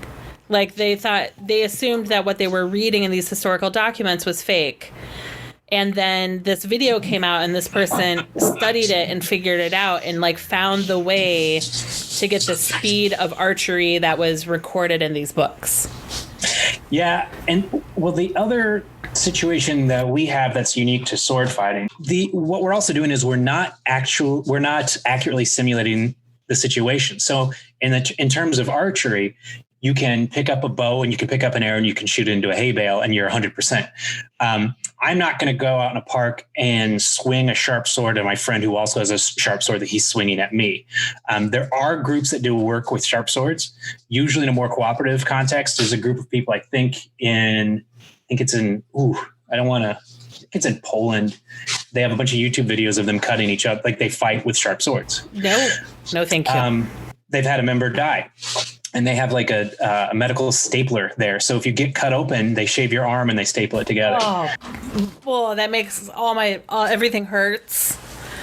Like they assumed that what they were reading in these historical documents was fake. And then this video came out and this person studied it and figured it out and like found the way to get the speed of archery that was recorded in these books. Yeah. And well, the other situation that we have that's unique to sword fighting, what we're also doing is we're not accurately simulating the situation. So in terms of archery, you can pick up a bow and you can pick up an arrow and you can shoot it into a hay bale and you're 100%. I'm not going to go out in a park and swing a sharp sword at my friend who also has a sharp sword that he's swinging at me. There are groups that do work with sharp swords, usually in a more cooperative context. There's a group of people, I think it's in Poland. They have a bunch of YouTube videos of them cutting each other, like they fight with sharp swords. No, thank you. They've had a member die. And they have like a medical stapler there. So if you get cut open, they shave your arm and they staple it together. Oh, that makes everything hurts.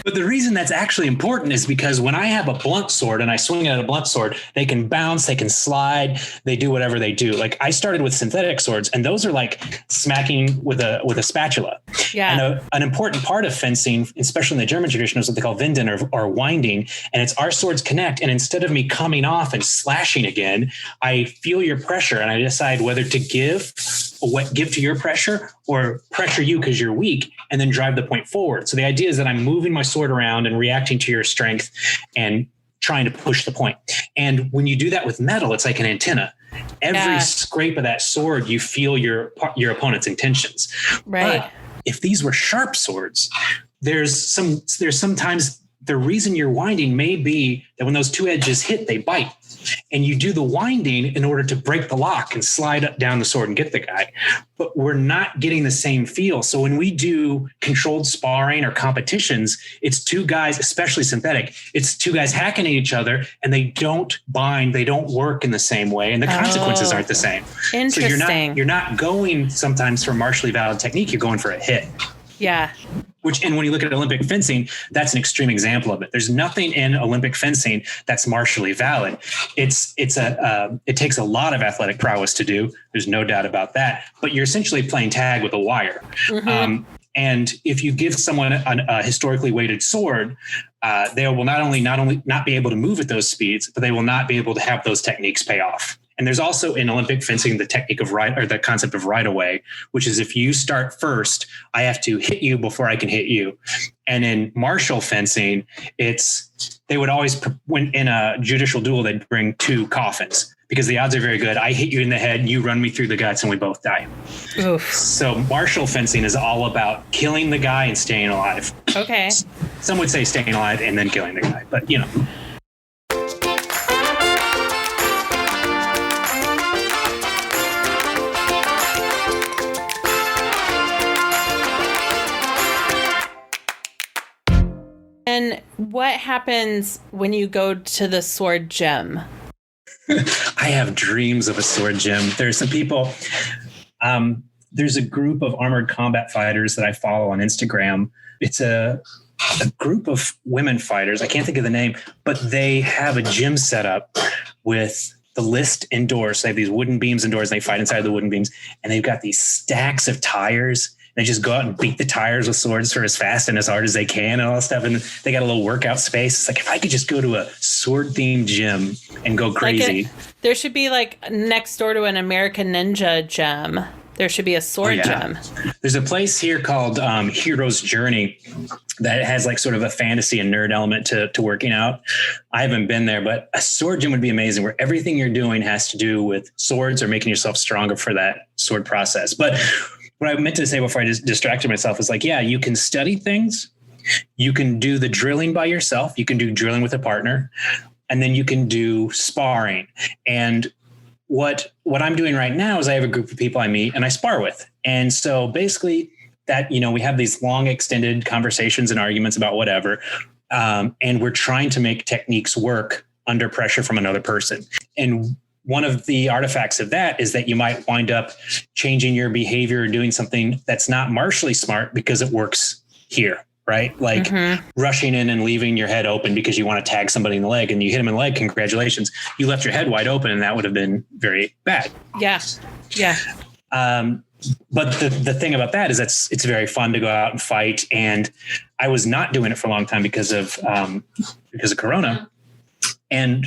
But the reason that's actually important is because when I have a blunt sword and I swing it at a blunt sword, they can bounce, they can slide, they do whatever they do. Like I started with synthetic swords, and those are like smacking with a spatula. Yeah. And an important part of fencing, especially in the German tradition, is what they call winden or winding. And it's our swords connect. And instead of me coming off and slashing again, I feel your pressure and I decide whether to give to your pressure or pressure you because you're weak and then drive the point forward. So the idea is that I'm moving my sword around and reacting to your strength and trying to push the point. And when you do that with metal, it's like an antenna. Every scrape of that sword, you feel your opponent's intentions. Right. But if these were sharp swords, there's sometimes the reason you're winding may be that when those two edges hit, they bite. And you do the winding in order to break the lock and slide up down the sword and get the guy. But we're not getting the same feel. So when we do controlled sparring or competitions, it's two guys, especially synthetic, it's two guys hacking at each other, and they don't bind, they don't work in the same way, and the consequences aren't the same. Interesting. So you're not going sometimes for martially valid technique, you're going for a hit. Yeah. And when you look at Olympic fencing, that's an extreme example of it. There's nothing in Olympic fencing that's martially valid. It takes a lot of athletic prowess to do. There's no doubt about that. But you're essentially playing tag with a wire. Mm-hmm. And if you give someone a historically weighted sword, they will not only not be able to move at those speeds, but they will not be able to have those techniques pay off. And there's also in Olympic fencing the technique of the concept of right away, which is if you start first, I have to hit you before I can hit you. And in martial fencing, they would always, when in a judicial duel, they'd bring two coffins because the odds are very good. I hit you in the head, you run me through the guts, and we both die. Oof. So martial fencing is all about killing the guy and staying alive. Okay. Some would say staying alive and then killing the guy, but you know. And what happens when you go to the sword gym? I have dreams of a sword gym. There's some people, there's a group of armored combat fighters that I follow on Instagram. It's a group of women fighters. I can't think of the name, but they have a gym set up with the list indoors. They have these wooden beams indoors, and they fight inside the wooden beams. And they've got these stacks of tires. They just go out and beat the tires with swords for as fast and as hard as they can and all that stuff. And they got a little workout space. It's like, if I could just go to a sword themed gym and go crazy. There should be like next door to an American Ninja gym. There should be a sword gym. There's a place here called Hero's Journey that has like sort of a fantasy and nerd element to working out. I haven't been there, but a sword gym would be amazing where everything you're doing has to do with swords or making yourself stronger for that sword process. But what I meant to say before I just distracted myself is like, yeah, you can study things. You can do the drilling by yourself. You can do drilling with a partner, and then you can do sparring. And what I'm doing right now is I have a group of people I meet and I spar with. And so basically that, you know, we have these long extended conversations and arguments about whatever. And we're trying to make techniques work under pressure from another person. And one of the artifacts of that is that you might wind up changing your behavior or doing something that's not martially smart because it works here, right? Like rushing in and leaving your head open because you want to tag somebody in the leg and you hit him in the leg. Congratulations. You left your head wide open and that would have been very bad. Yeah. Yeah. But the thing about that is it's very fun to go out and fight. And I was not doing it for a long time because of Corona. And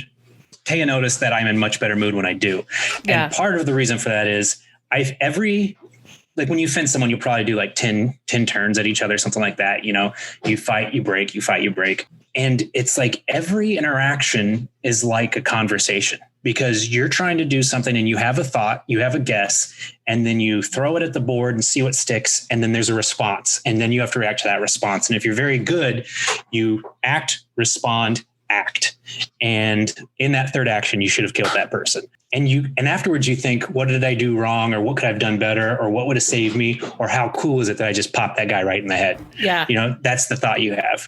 Taya noticed that I'm in much better mood when I do. Yeah. And part of the reason for that is like when you fence someone, you'll probably do like 10 turns at each other, something like that. You know, you fight, you break, you fight, you break. And it's like every interaction is like a conversation because you're trying to do something and you have a thought, you have a guess, and then you throw it at the board and see what sticks. And then there's a response. And then you have to react to that response. And if you're very good, you act, respond, act. And in that third action, you should have killed that person. And afterwards you think, what did I do wrong? Or what could I have done better? Or what would have saved me? Or how cool is it that I just popped that guy right in the head? Yeah. You know, that's the thought you have.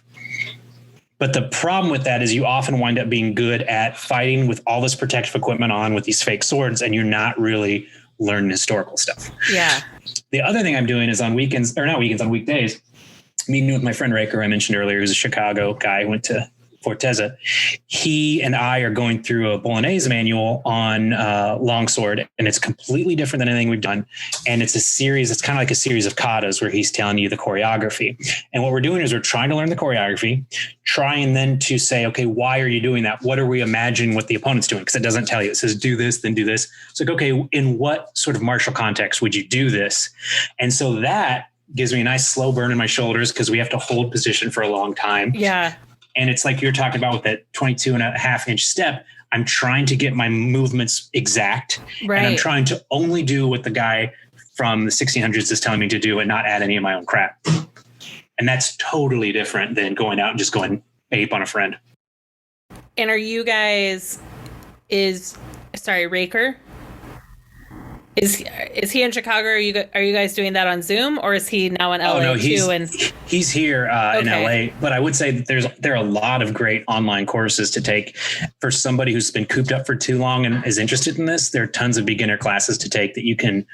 But the problem with that is you often wind up being good at fighting with all this protective equipment on with these fake swords, and you're not really learning historical stuff. Yeah. The other thing I'm doing is on weekdays, meeting with my friend Raker, I mentioned earlier, who's a Chicago guy who went to Forteza. He and I are going through a Bolognese manual on longsword, and it's completely different than anything we've done. And it's kind of like a series of katas where he's telling you the choreography. And what we're doing is we're trying to learn the choreography, trying then to say, okay, why are you doing that? What are we imagining what the opponent's doing? Because it doesn't tell you. It says, do this, then do this. It's like, okay, in what sort of martial context would you do this? And so that gives me a nice slow burn in my shoulders because we have to hold position for a long time. Yeah. And it's like you're talking about with that 22.5-inch step. I'm trying to get my movements exact. Right. And I'm trying to only do what the guy from the 1600s is telling me to do and not add any of my own crap. And that's totally different than going out and just going ape on a friend. And are you guys, Raker? Is he in Chicago? Are you guys doing that on Zoom, or is he now in LA? Oh no, too? He's here in LA. But I would say that there are a lot of great online courses to take for somebody who's been cooped up for too long and is interested in this. There are tons of beginner classes to take that you can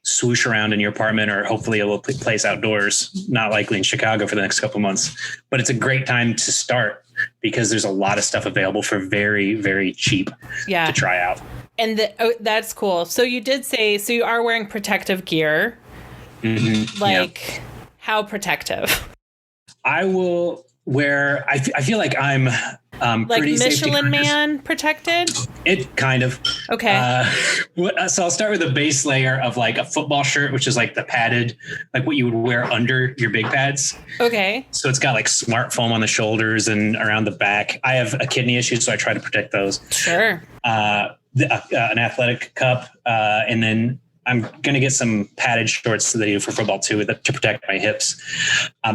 swoosh around in your apartment or hopefully a little place outdoors. Not likely in Chicago for the next couple of months, but it's a great time to start because there's a lot of stuff available for very, very cheap to try out. And that's cool. So you did say, so you are wearing protective gear. Mm-hmm. How protective? I will wear, I feel like I'm like pretty Michelin Man protected? It kind of. Okay. So I'll start with a base layer of like a football shirt, which is like the padded, like what you would wear under your big pads. Okay. So it's got like smart foam on the shoulders and around the back. I have a kidney issue, so I try to protect those. Sure. An athletic cup, and then I'm going to get some padded shorts that they do for football too to protect my hips.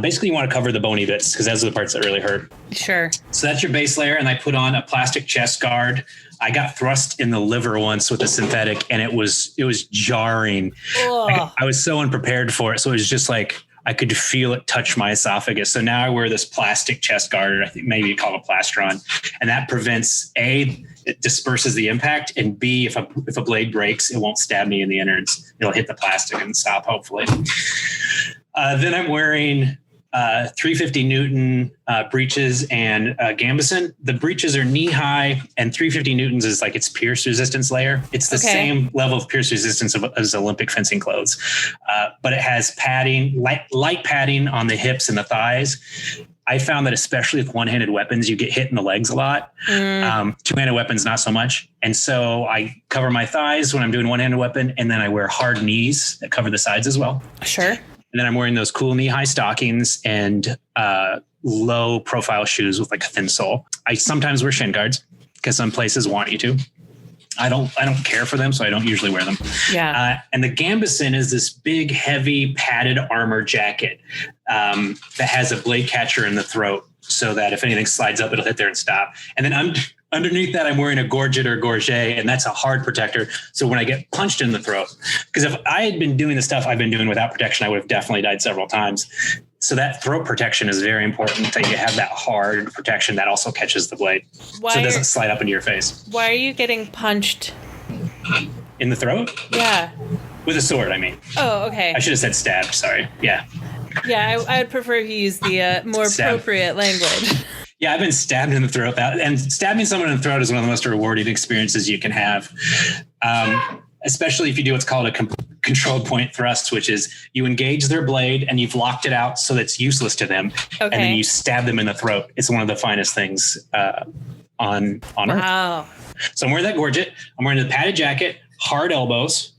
Basically, you want to cover the bony bits because those are the parts that really hurt. Sure. So that's your base layer, and I put on a plastic chest guard. I got thrust in the liver once with a synthetic, and it was jarring. I was so unprepared for it, so it was just like I could feel it touch my esophagus. So now I wear this plastic chest guard, I think maybe you call it plastron, and that prevents it disperses the impact, and B, if a blade breaks, it won't stab me in the innards. It'll hit the plastic and stop, hopefully. Then I'm wearing 350 Newton breeches and gambeson. The breeches are knee high, and 350 Newtons is like its pierce resistance layer. It's the same level of pierce resistance as Olympic fencing clothes, but it has padding, light padding on the hips and the thighs. I found that especially with one-handed weapons, you get hit in the legs a lot. Two-handed weapons, not so much. And so I cover my thighs when I'm doing one-handed weapon, and then I wear hard knees that cover the sides as well. Sure. And then I'm wearing those cool knee-high stockings and low-profile shoes with like a thin sole. I sometimes wear shin guards because some places want you to. I don't care for them, so I don't usually wear them. Yeah. And the gambeson is this big, heavy, padded armor jacket that has a blade catcher in the throat so that if anything slides up, it'll hit there and stop. And then underneath that, I'm wearing a gorget or gorget, and that's a hard protector. So when I get punched in the throat, because if I had been doing the stuff I've been doing without protection, I would have definitely died several times. So that throat protection is very important, that you have that hard protection that also catches the blade. So it doesn't slide up into your face. Why are you getting punched? In the throat? Yeah. With a sword, I mean. Oh, okay. I should have said stabbed, sorry. Yeah. Yeah, I would prefer if you use the more appropriate language. Yeah, I've been stabbed in the throat. And stabbing someone in the throat is one of the most rewarding experiences you can have. Especially if you do what's called a controlled point thrust, which is you engage their blade and you've locked it out so that's useless to them. Okay. And then you stab them in the throat. It's one of the finest things on Earth. Wow. So I'm wearing that gorget. I'm wearing the padded jacket, hard elbows,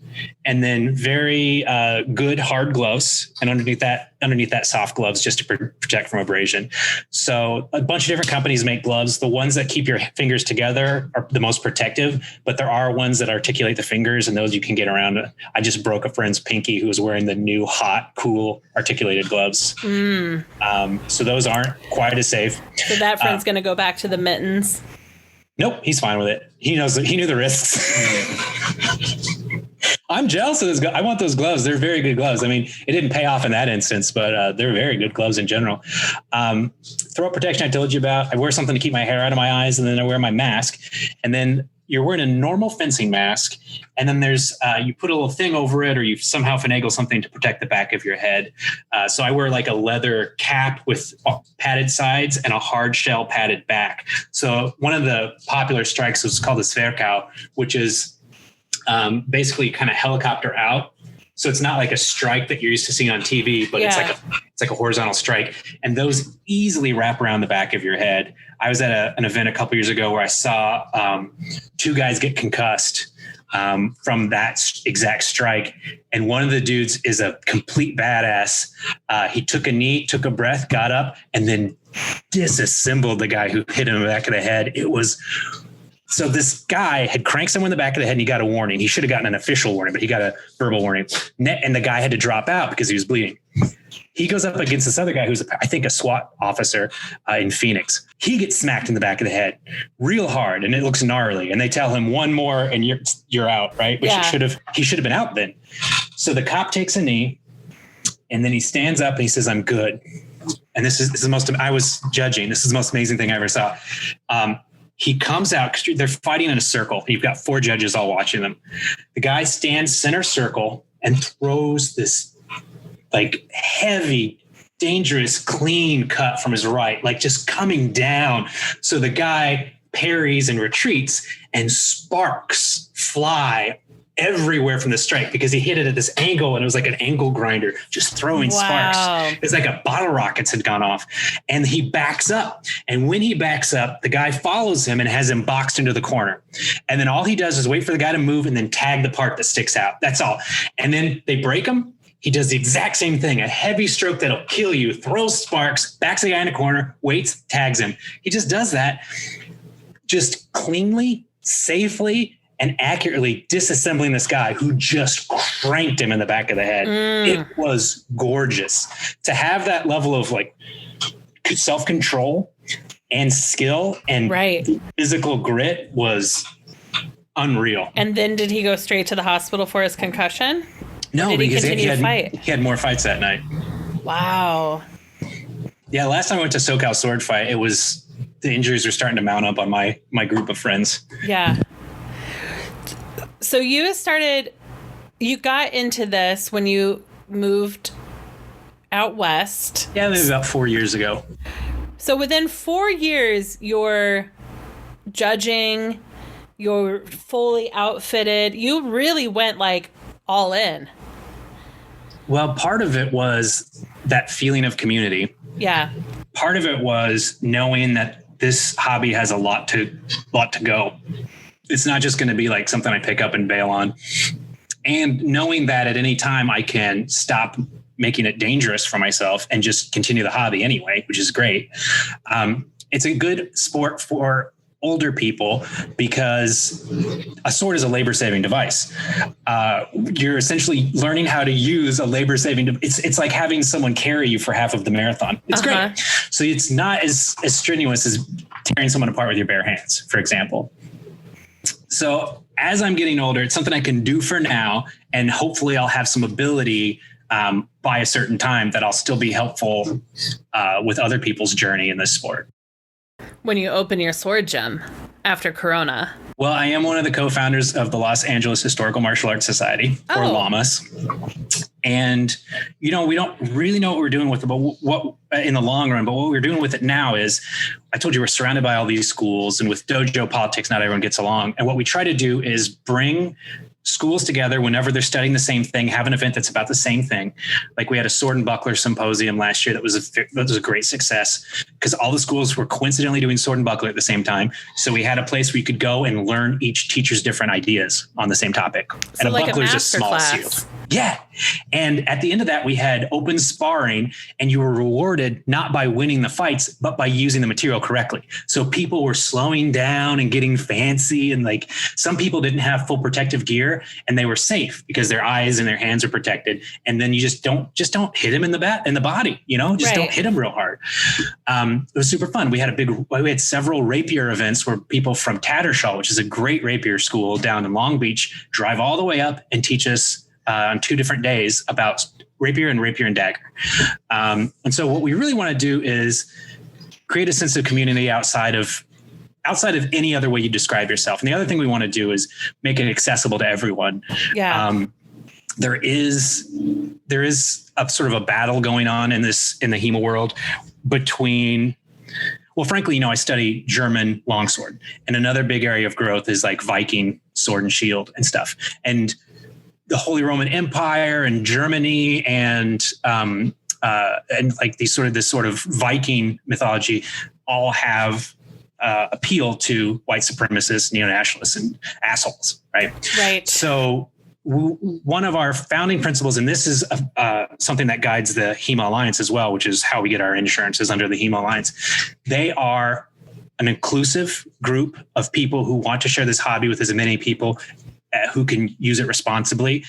and then very good hard gloves. And underneath that soft gloves just to protect from abrasion. So a bunch of different companies make gloves. The ones that keep your fingers together are the most protective, but there are ones that articulate the fingers, and those you can get around. I just broke a friend's pinky who was wearing the new hot, cool articulated gloves. So those aren't quite as safe. So that friend's going to go back to the mittens. Nope, he's fine with it. He knew the risks. I'm jealous of this. I want those gloves. They're very good gloves. I mean, it didn't pay off in that instance, but they're very good gloves in general. Throat protection I told you about. I wear something to keep my hair out of my eyes, and then I wear my mask. And then you're wearing a normal fencing mask, and then there's you put a little thing over it, or you somehow finagle something to protect the back of your head. So I wear like a leather cap with padded sides and a hard shell padded back. So one of the popular strikes was called the Sverkow, which is basically kind of helicopter out. So it's not like a strike that you're used to seeing on TV, but it's like a horizontal strike. And those easily wrap around the back of your head. I was at an event a couple years ago where I saw two guys get concussed from that exact strike. And one of the dudes is a complete badass. He took a knee, took a breath, got up, and then disassembled the guy who hit him in the back of the head. It was So this guy had cranked someone in the back of the head and he got a warning. He should have gotten an official warning, but he got a verbal warning. And the guy had to drop out because he was bleeding. He goes up against this other guy who's, I think, a SWAT officer in Phoenix. He gets smacked in the back of the head real hard, and it looks gnarly. And they tell him one more, and you're out, right? Which he should have been out then. So the cop takes a knee, and then he stands up and he says, "I'm good." And this is the most. I was judging. This is the most amazing thing I ever saw. He comes out because they're fighting in a circle. You've got 4 judges all watching them. The guy stands center circle and throws this like heavy, dangerous, clean cut from his right, like just coming down. So the guy parries and retreats, and sparks fly everywhere from the strike because he hit it at this angle, and it was like an angle grinder, just throwing sparks. It's like a bottle rockets had gone off, and he backs up. And when he backs up, the guy follows him and has him boxed into the corner. And then all he does is wait for the guy to move and then tag the part that sticks out. That's all. And then they break him. He does the exact same thing, a heavy stroke that'll kill you, throws sparks, backs the guy in a corner, waits, tags him. He just does that just cleanly, safely, and accurately disassembling this guy who just cranked him in the back of the head. It was gorgeous to have that level of like self-control and skill and physical grit was unreal. And then did he go straight to the hospital for his concussion? No, because he had more fights that night. Wow. Yeah, last time I went to SoCal Sword Fight, it was the injuries were starting to mount up on my group of friends. Yeah. So you got into this when you moved out west. Yeah, maybe about 4 years ago. So within 4 years, you're judging, you're fully outfitted. You really went like all in. Well, part of it was that feeling of community. Yeah. Part of it was knowing that this hobby has a lot to go. It's not just going to be like something I pick up and bail on. And knowing that at any time I can stop making it dangerous for myself and just continue the hobby anyway, which is great. It's a good sport for older people because a sword is a labor-saving device. You're essentially learning how to use a labor-saving. It's like having someone carry you for half of the marathon. It's great. So it's not as strenuous as tearing someone apart with your bare hands, for example. So as I'm getting older, it's something I can do for now, and hopefully I'll have some ability by a certain time that I'll still be helpful with other people's journey in this sport. When you open your sword gym after Corona. Well, I am one of the co-founders of the Los Angeles Historical Martial Arts Society, or LAMAS. And, we don't really know what we're doing with it, but what in the long run, but what we're doing with it now is, I told you we're surrounded by all these schools, and with dojo politics, not everyone gets along. And what we try to do is bring schools together whenever they're studying the same thing, have an event that's about the same thing. Like we had a sword and buckler symposium last year that was a great success because all the schools were coincidentally doing sword and buckler at the same time. So we had a place where you could go and learn each teacher's different ideas on the same topic. So and a like buckler is a just small class. shield. Yeah. And at the end of that, we had open sparring, and you were rewarded not by winning the fights, but by using the material correctly. So people were slowing down and getting fancy. And like some people didn't have full protective gear and they were safe because their eyes and their hands are protected. And then you just don't hit them in the body, don't hit them real hard. It was super fun. We had several rapier events where people from Tattersall, which is a great rapier school down in Long Beach, drive all the way up and teach us on 2 different days about rapier and dagger. And so what we really want to do is create a sense of community outside of any other way you describe yourself. And the other thing we want to do is make it accessible to everyone. Yeah. There is a sort of a battle going on in the HEMA world between, well, frankly, I study German longsword, and another big area of growth is like Viking sword and shield and stuff. And the Holy Roman Empire and Germany and like this sort of Viking mythology all have appeal to white supremacists, neo-nationalists, and assholes, right? Right. So one of our founding principles, and this is something that guides the HEMA Alliance as well, which is how we get our insurances under the HEMA Alliance. They are an inclusive group of people who want to share this hobby with as many people who can use it responsibly.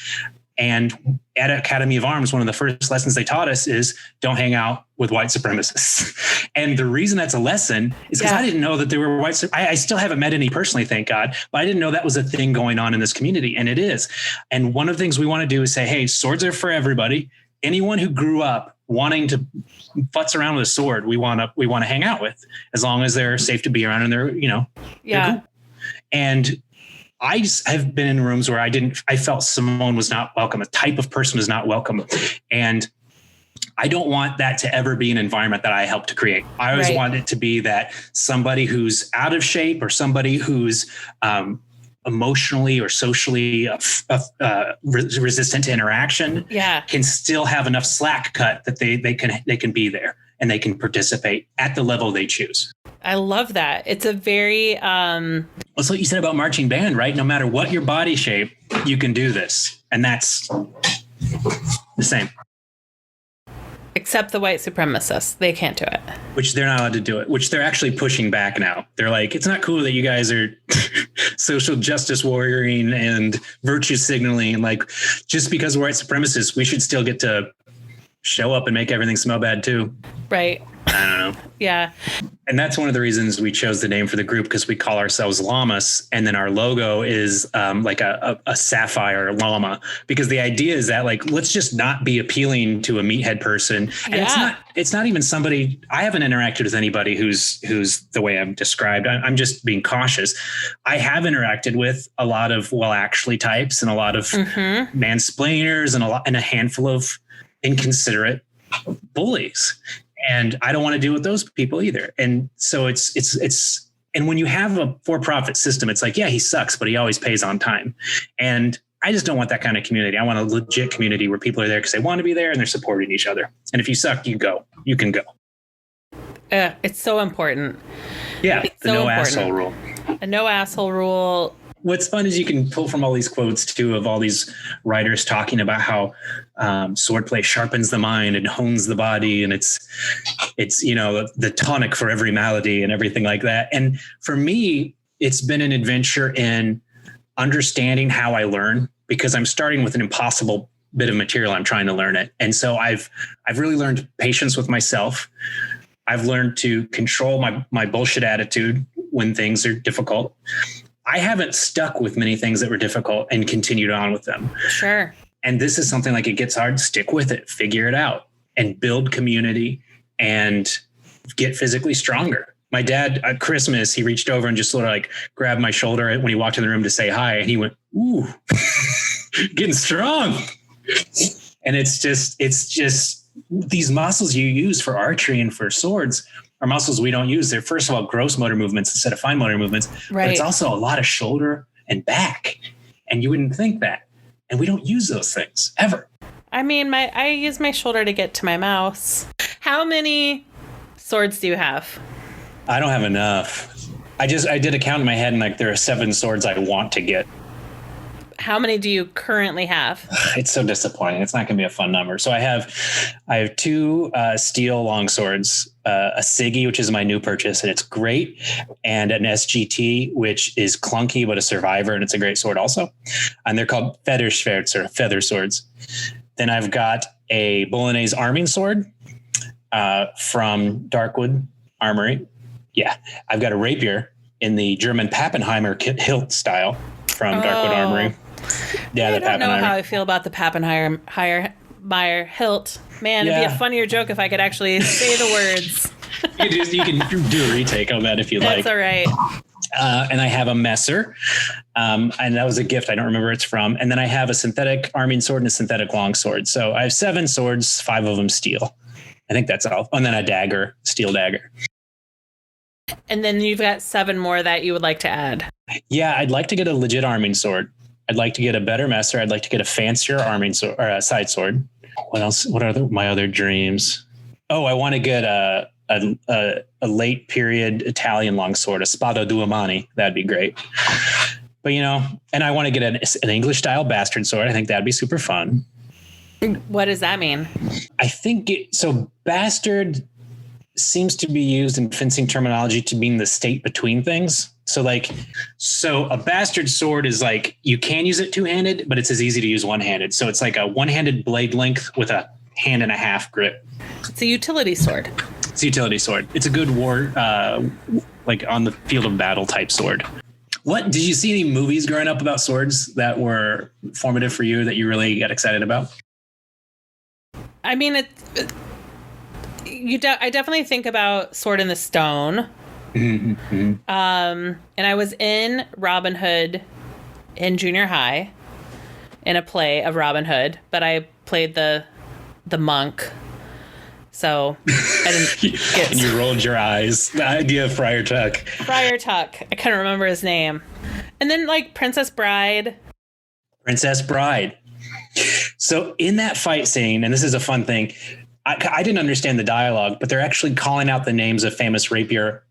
And at Academy of Arms, one of the first lessons they taught us is don't hang out with white supremacists. And the reason that's a lesson is because I didn't know that there were I still haven't met any personally, thank God, but I didn't know that was a thing going on in this community. And it is. And one of the things we want to do is say, hey, swords are for everybody. Anyone who grew up wanting to futz around with a sword, we want to hang out with, as long as they're safe to be around and they're, they're cool. And I just have been in rooms where I felt someone was not welcome. A type of person was not welcome. And I don't want that to ever be an environment that I help to create. I always want it to be that somebody who's out of shape or somebody who's emotionally or socially resistant to interaction can still have enough slack cut that they can be there and they can participate at the level they choose. I love that. It's a very That's what you said about marching band, right? No matter what your body shape, you can do this. And that's the same. Except the white supremacists. They can't do it. Which they're not allowed to do it, which they're actually pushing back now. They're like, it's not cool that you guys are social justice warrioring and virtue signaling. Like, just because we're white supremacists, we should still get to show up and make everything smell bad too. Right. I don't know. Yeah. And that's one of the reasons we chose the name for the group, because we call ourselves llamas. And then our logo is like a sapphire llama, because the idea is that, like, let's just not be appealing to a meathead person. And it's not even somebody, I haven't interacted with anybody who's the way I'm described. I'm just being cautious. I have interacted with a lot of actually types and a lot of mansplainers and a handful of inconsiderate bullies. And I don't want to deal with those people either. And so it's, and when you have a for-profit system, it's like, yeah, he sucks, but he always pays on time. And I just don't want that kind of community. I want a legit community where people are there because they want to be there and they're supporting each other. And if you suck, you can go. It's so important. Yeah. It's the no asshole rule. A no asshole rule. What's fun is you can pull from all these quotes too, of all these writers talking about how swordplay sharpens the mind and hones the body. And it's, the tonic for every malady and everything like that. And for me, it's been an adventure in understanding how I learn, because I'm starting with an impossible bit of material. I'm trying to learn it. And so I've really learned patience with myself. I've learned to control my bullshit attitude when things are difficult. I haven't stuck with many things that were difficult and continued on with them. Sure. And this is something like, it gets hard, stick with it, figure it out, and build community and get physically stronger. My dad at Christmas, he reached over and just sort of like grabbed my shoulder when he walked in the room to say hi. And he went, ooh, getting strong. And it's just these muscles you use for archery and for swords are muscles we don't use. They're, first of all, gross motor movements instead of fine motor movements. Right. But it's also a lot of shoulder and back. And you wouldn't think that. And we don't use those things ever. I mean, I use my shoulder to get to my mouse. How many swords do you have? I don't have enough. I did a count in my head, and like there are 7 swords I want to get. How many do you currently have? It's so disappointing. It's not going to be a fun number. So I have 2 steel longswords, a Siggy, which is my new purchase, and it's great, and an SGT, which is clunky but a survivor, and it's a great sword also. And they're called Federschwerts, or feather swords. Then I've got a Bolognese arming sword from Darkwood Armory. Yeah, I've got a rapier in the German Pappenheimer hilt style from Darkwood Armory. Yeah, I don't know how I feel about the Pappenheimer hilt. Man, it'd be a funnier joke if I could actually say the words. You can do a retake on that if you like. That's all right. And I have a Messer, and that was a gift. I don't remember where it's from. And then I have a synthetic arming sword and a synthetic longsword. So I have 7 swords, 5 of them steel. I think that's all. And then a dagger, steel dagger. And then you've got 7 more that you would like to add. Yeah, I'd like to get a legit arming sword. I'd like to get a better Messer. I'd like to get a fancier arming sword, or a side sword. What else? What are my other dreams? Oh, I want to get a late period Italian longsword, a Spada due mani. That'd be great. But and I want to get an English style bastard sword. I think that'd be super fun. What does that mean? I think so. Bastard seems to be used in fencing terminology to mean the state between things. So a bastard sword is like, you can use it two-handed, but it's as easy to use one-handed. So it's like a one-handed blade length with a hand and a half grip. It's a utility sword. It's a utility sword. It's a good war, like on the field of battle type sword. What did you see any movies growing up about swords that were formative for you that you really got excited about? I mean, I definitely think about Sword in the Stone. Mm-hmm. And I was in Robin Hood in junior high in a play of Robin Hood, but I played the monk. So I didn't get... And you rolled your eyes. The idea of Friar Tuck. Friar Tuck. I couldn't remember his name. And then like Princess Bride. Princess Bride. So in that fight scene, and this is a fun thing, I didn't understand the dialogue, but they're actually calling out the names of famous rapier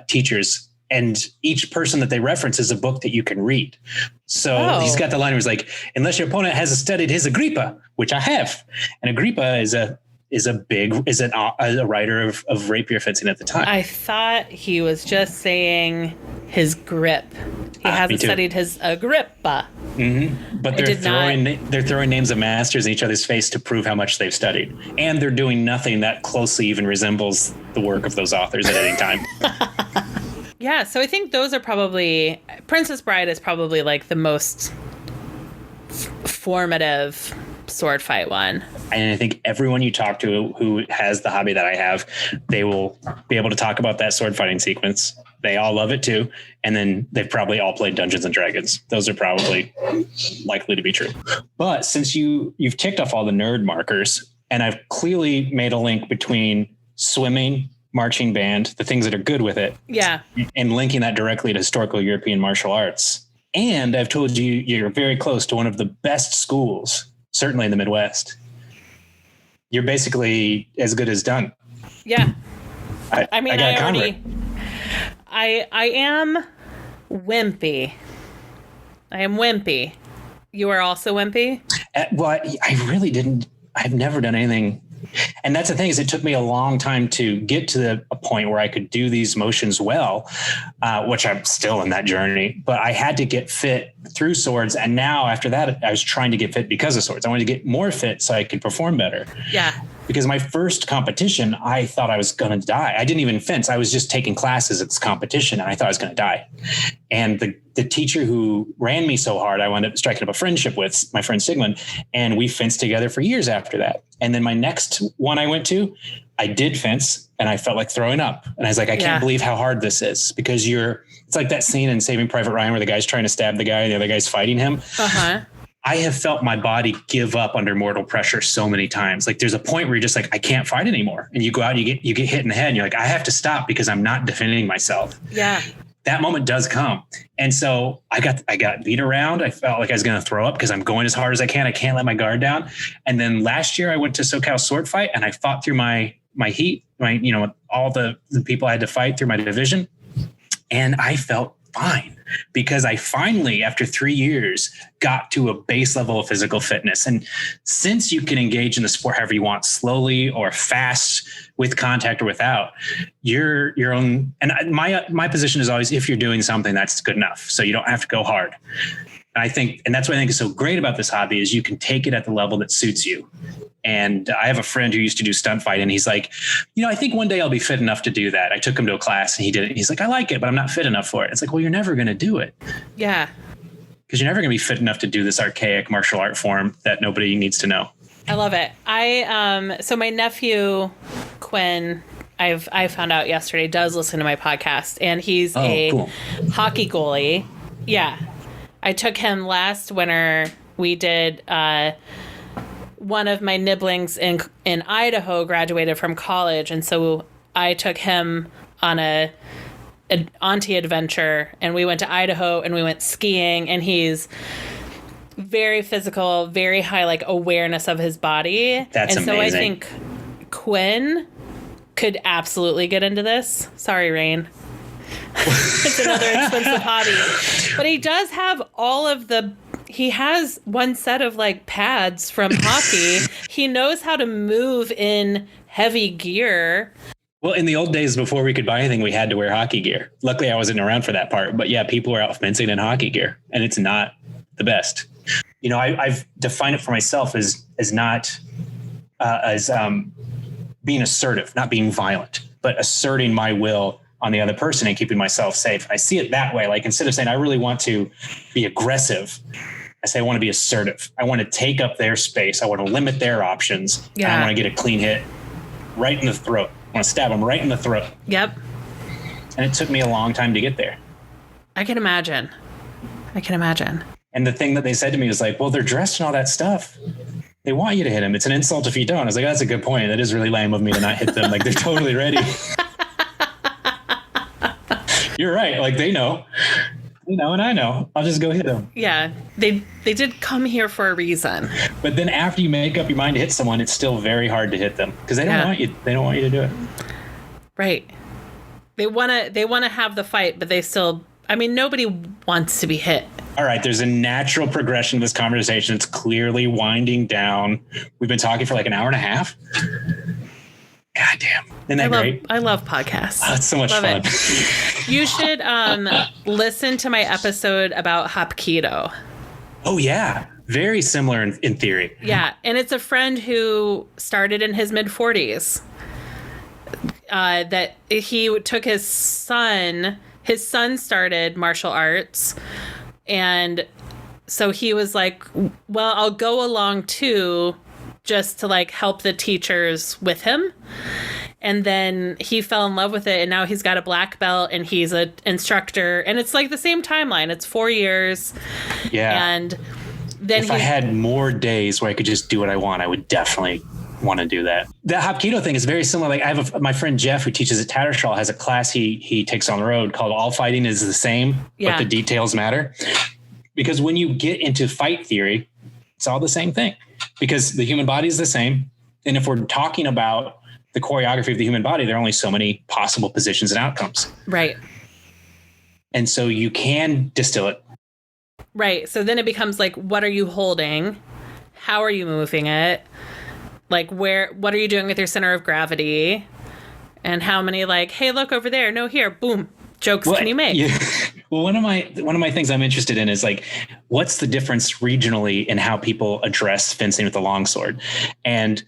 teachers. And each person that they reference is a book that you can read. So he's got the line where he's like, unless your opponent has studied his Agrippa, which I have. And Agrippa is a writer of rapier fencing at the time. I thought he was just saying his grip. He hasn't studied his Agrippa. Mm-hmm. But they're throwing names of masters in each other's face to prove how much they've studied. And they're doing nothing that closely even resembles the work of those authors at any time. Yeah, so I think those are probably... Princess Bride is probably like the most formative sword fight one. And I think everyone you talk to who has the hobby that I have, they will be able to talk about that sword fighting sequence. They all love it too. And then they've probably all played Dungeons and Dragons. Those are probably likely to be true. But since you've ticked off all the nerd markers, and I've clearly made a link between swimming, marching band, the things that are good with it. Yeah. And linking that directly to historical European martial arts. And I've told you you're very close to one of the best schools, certainly in the Midwest. You're basically as good as done. Yeah. I am wimpy. I am wimpy. You are also wimpy? Well, I really didn't. I've never done anything. And that's the thing, is it took me a long time to get to a point where I could do these motions well, which I'm still in that journey. But I had to get fit through swords. And now after that, I was trying to get fit because of swords. I wanted to get more fit so I could perform better. Yeah. Because my first competition, I thought I was going to die. I didn't even fence. I was just taking classes at this competition, and I thought I was going to die. And the teacher who ran me so hard, I wound up striking up a friendship with, my friend Sigmund, and we fenced together for years after that. And then my next one I went to, I did fence, and I felt like throwing up. And I was like, I can't believe how hard this is, because it's like that scene in Saving Private Ryan where the guy's trying to stab the guy and the other guy's fighting him. Uh-huh. I have felt my body give up under mortal pressure so many times. Like there's a point where you're just like, I can't fight anymore. And you go out and you get hit in the head and you're like, I have to stop because I'm not defending myself. Yeah. That moment does come. And so I got beat around. I felt like I was going to throw up because I'm going as hard as I can. I can't let my guard down. And then last year I went to SoCal Sword Fight and I fought through my heat, all the people I had to fight through my division. And I felt fine because I finally, after 3 years, got to a base level of physical fitness. And since you can engage in the sport however you want, slowly or fast, with contact or without, your own. And my position is always, if you're doing something, that's good enough. So you don't have to go hard. And that's what I think is so great about this hobby, is you can take it at the level that suits you. And I have a friend who used to do stunt fight, and he's like, I think one day I'll be fit enough to do that. I took him to a class and he did it. He's like, I like it, but I'm not fit enough for it. It's like, well, you're never going to do it. Yeah. Because you're never going to be fit enough to do this archaic martial art form that nobody needs to know. I love it. So my nephew, Quinn, I found out yesterday, does listen to my podcast, and he's cool. Hockey goalie. Yeah. I took him last winter. We did, one of my nibblings in Idaho graduated from college, and so I took him on an auntie adventure, and we went to Idaho and we went skiing, and he's very physical, very high awareness of his body. That's amazing. So I think Quinn could absolutely get into this. Sorry, Rain. It's another expensive hobby. But he does have he has one set of pads from hockey. He knows how to move in heavy gear. Well, in the old days, before we could buy anything, we had to wear hockey gear. Luckily, I wasn't around for that part. But yeah, people were out fencing in hockey gear, and it's not the best. You know, I've defined it for myself as not being assertive, not being violent, but asserting my will on the other person and keeping myself safe. I see it that way. Like, instead of saying I really want to be aggressive, I say I want to be assertive. I want to take up their space. I want to limit their options. Yeah. And I want to get a clean hit right in the throat. I want to stab them right in the throat. Yep. And it took me a long time to get there. I can imagine. And the thing that they said to me was like, well, they're dressed in all that stuff. They want you to hit them. It's an insult if you don't. I was like, that's a good point. That is really lame of me to not hit them. Like, they're totally ready. You're right. Like, they know. You know, and I know. I'll just go hit them. Yeah. They did come here for a reason. But then after you make up your mind to hit someone, it's still very hard to hit them because they don't want you. They don't want you to do it. Right. They wanna have the fight, but they still. I mean, nobody wants to be hit. All right, there's a natural progression of this conversation. It's clearly winding down. We've been talking for like an hour and a half. God damn. Isn't that great? I love podcasts. Oh, it's so much fun. You should listen to my episode about Hapkido. Oh, yeah. Very similar in theory. Yeah, and it's a friend who started in his mid-40s. That he took his son started martial arts, and so he was like, well, I'll go along too, just to like help the teachers with him. And then he fell in love with it, and now he's got a black belt and he's an instructor, and it's like the same timeline. It's 4 years. Yeah. And then if I had more days where I could just do what I want, I would definitely want to do that. The Hapkido thing is very similar. Like, I have my friend Jeff, who teaches at Tattershall, has a class he takes on the road called All Fighting is the Same, but the details matter. Because when you get into fight theory, it's all the same thing, because the human body is the same. And if we're talking about the choreography of the human body, there are only so many possible positions and outcomes. Right. And so you can distill it. Right. So then it becomes like, what are you holding? How are you moving it? Like, what are you doing with your center of gravity? And how many, like, hey, look over there. No, here, boom. Jokes can you make? Yeah. Well, one of my things I'm interested in is like, what's the difference regionally in how people address fencing with the longsword? And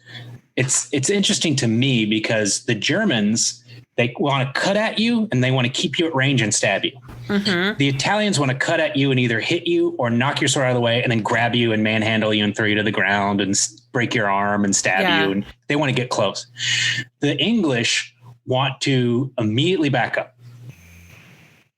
it's interesting to me because the Germans, they want to cut at you and they want to keep you at range and stab you. Mm-hmm. The Italians want to cut at you and either hit you or knock your sword out of the way and then grab you and manhandle you and throw you to the ground and break your arm and stab you. And they want to get close. The English want to immediately back up.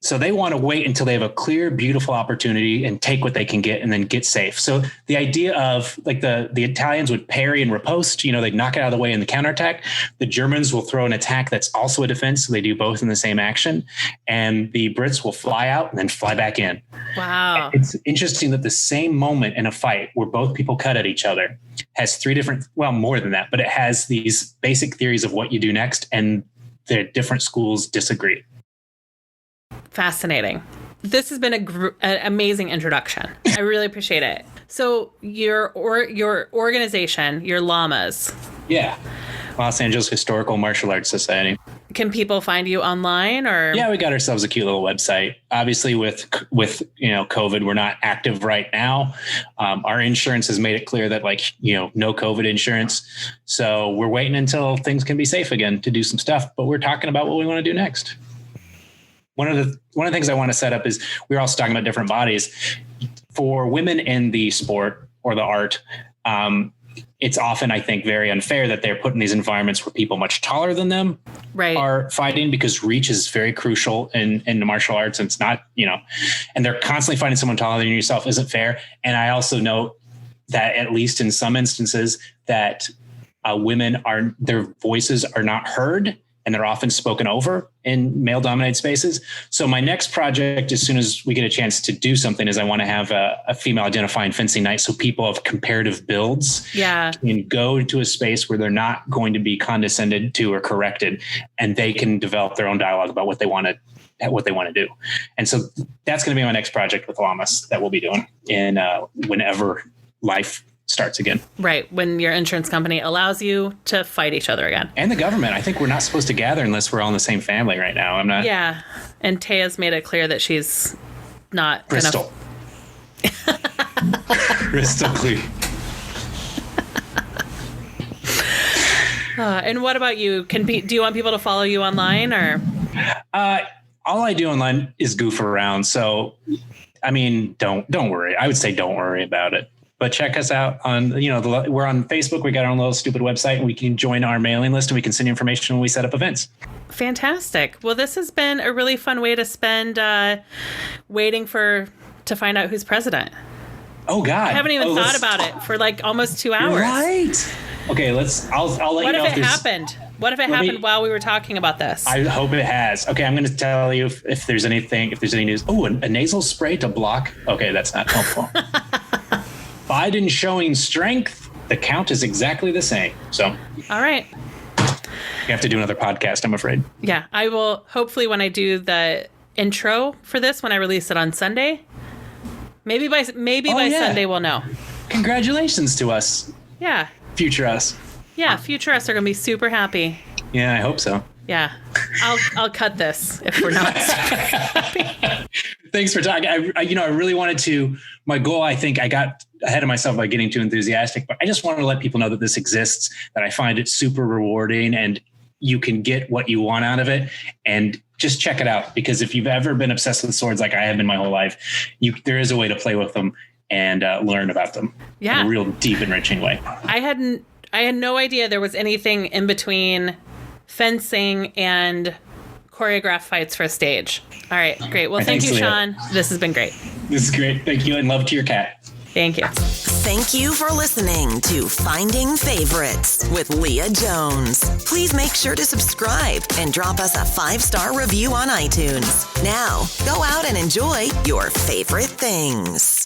So they want to wait until they have a clear, beautiful opportunity and take what they can get and then get safe. So the idea of like the Italians would parry and riposte, you know, they'd knock it out of the way in the counterattack. The Germans will throw an attack that's also a defense. So they do both in the same action. And the Brits will fly out and then fly back in. Wow. It's interesting that the same moment in a fight where both people cut at each other has three different, well, more than that, but it has these basic theories of what you do next. And the different schools disagree. Fascinating. This has been an amazing introduction. I really appreciate it. So your organization, your llamas. Yeah. Los Angeles Historical Martial Arts Society. Can people find you online or? Yeah, we got ourselves a cute little website. Obviously with COVID, we're not active right now. Our insurance has made it clear that no COVID insurance. So we're waiting until things can be safe again to do some stuff, but we're talking about what we want to do next. One of the things I want to set up is we're also talking about different bodies. For women in the sport or the art, it's often, I think, very unfair that they're put in these environments where people much taller than them are fighting, because reach is very crucial in the martial arts. And it's not, and they're constantly fighting someone taller than yourself isn't fair. And I also know that at least in some instances that women their voices are not heard. And they're often spoken over in male-dominated spaces. So my next project, as soon as we get a chance to do something, is I want to have a female identifying fencing night, so people of comparative builds can go to a space where they're not going to be condescended to or corrected, and they can develop their own dialogue about what they want to do. And so that's going to be my next project with Llamas that we'll be doing in whenever life starts again. Right. When your insurance company allows you to fight each other again. And the government. I think we're not supposed to gather unless we're all in the same family right now. I'm not. Yeah. And Taya's made it clear that she's not Crystal. Crystal clear. And what about you? Do you want people to follow you online or? All I do online is goof around. So, I mean, don't worry. I would say don't worry about it. But check us out on, we're on Facebook. We got our own little stupid website, and we can join our mailing list, and we can send you information when we set up events. Fantastic. Well, this has been a really fun way to spend waiting to find out who's president. Oh God! I haven't even thought about it for like almost 2 hours. Right. Okay. I'll let you know. What if it happened? What if it happened while we were talking about this? I hope it has. Okay, I'm going to tell you if there's any news. Oh, a nasal spray to block. Okay, that's not helpful. Biden showing strength. The count is exactly the same. So. All right. You have to do another podcast, I'm afraid. Yeah, I will. Hopefully, when I do the intro for this, when I release it on Sunday, maybe by Sunday we'll know. Congratulations to us. Yeah. Future us. Yeah, future us are going to be super happy. Yeah, I hope so. Yeah. I'll cut this if we're not super happy. Thanks for talking. I really wanted to, my goal, I think I got ahead of myself by getting too enthusiastic, but I just wanted to let people know that this exists, that I find it super rewarding, and you can get what you want out of it. And just check it out, because if you've ever been obsessed with swords like I have been my whole life, there is a way to play with them and learn about them in a real deep, enriching way. I had no idea there was anything in between fencing and choreographed fights for a stage. All right, great. Well, thank you, Sean. This has been great. This is great. Thank you, and love to your cat. Thank you. Thank you for listening to Finding Favorites with Leah Jones. Please make sure to subscribe and drop us a 5-star review on iTunes. Now, go out and enjoy your favorite things.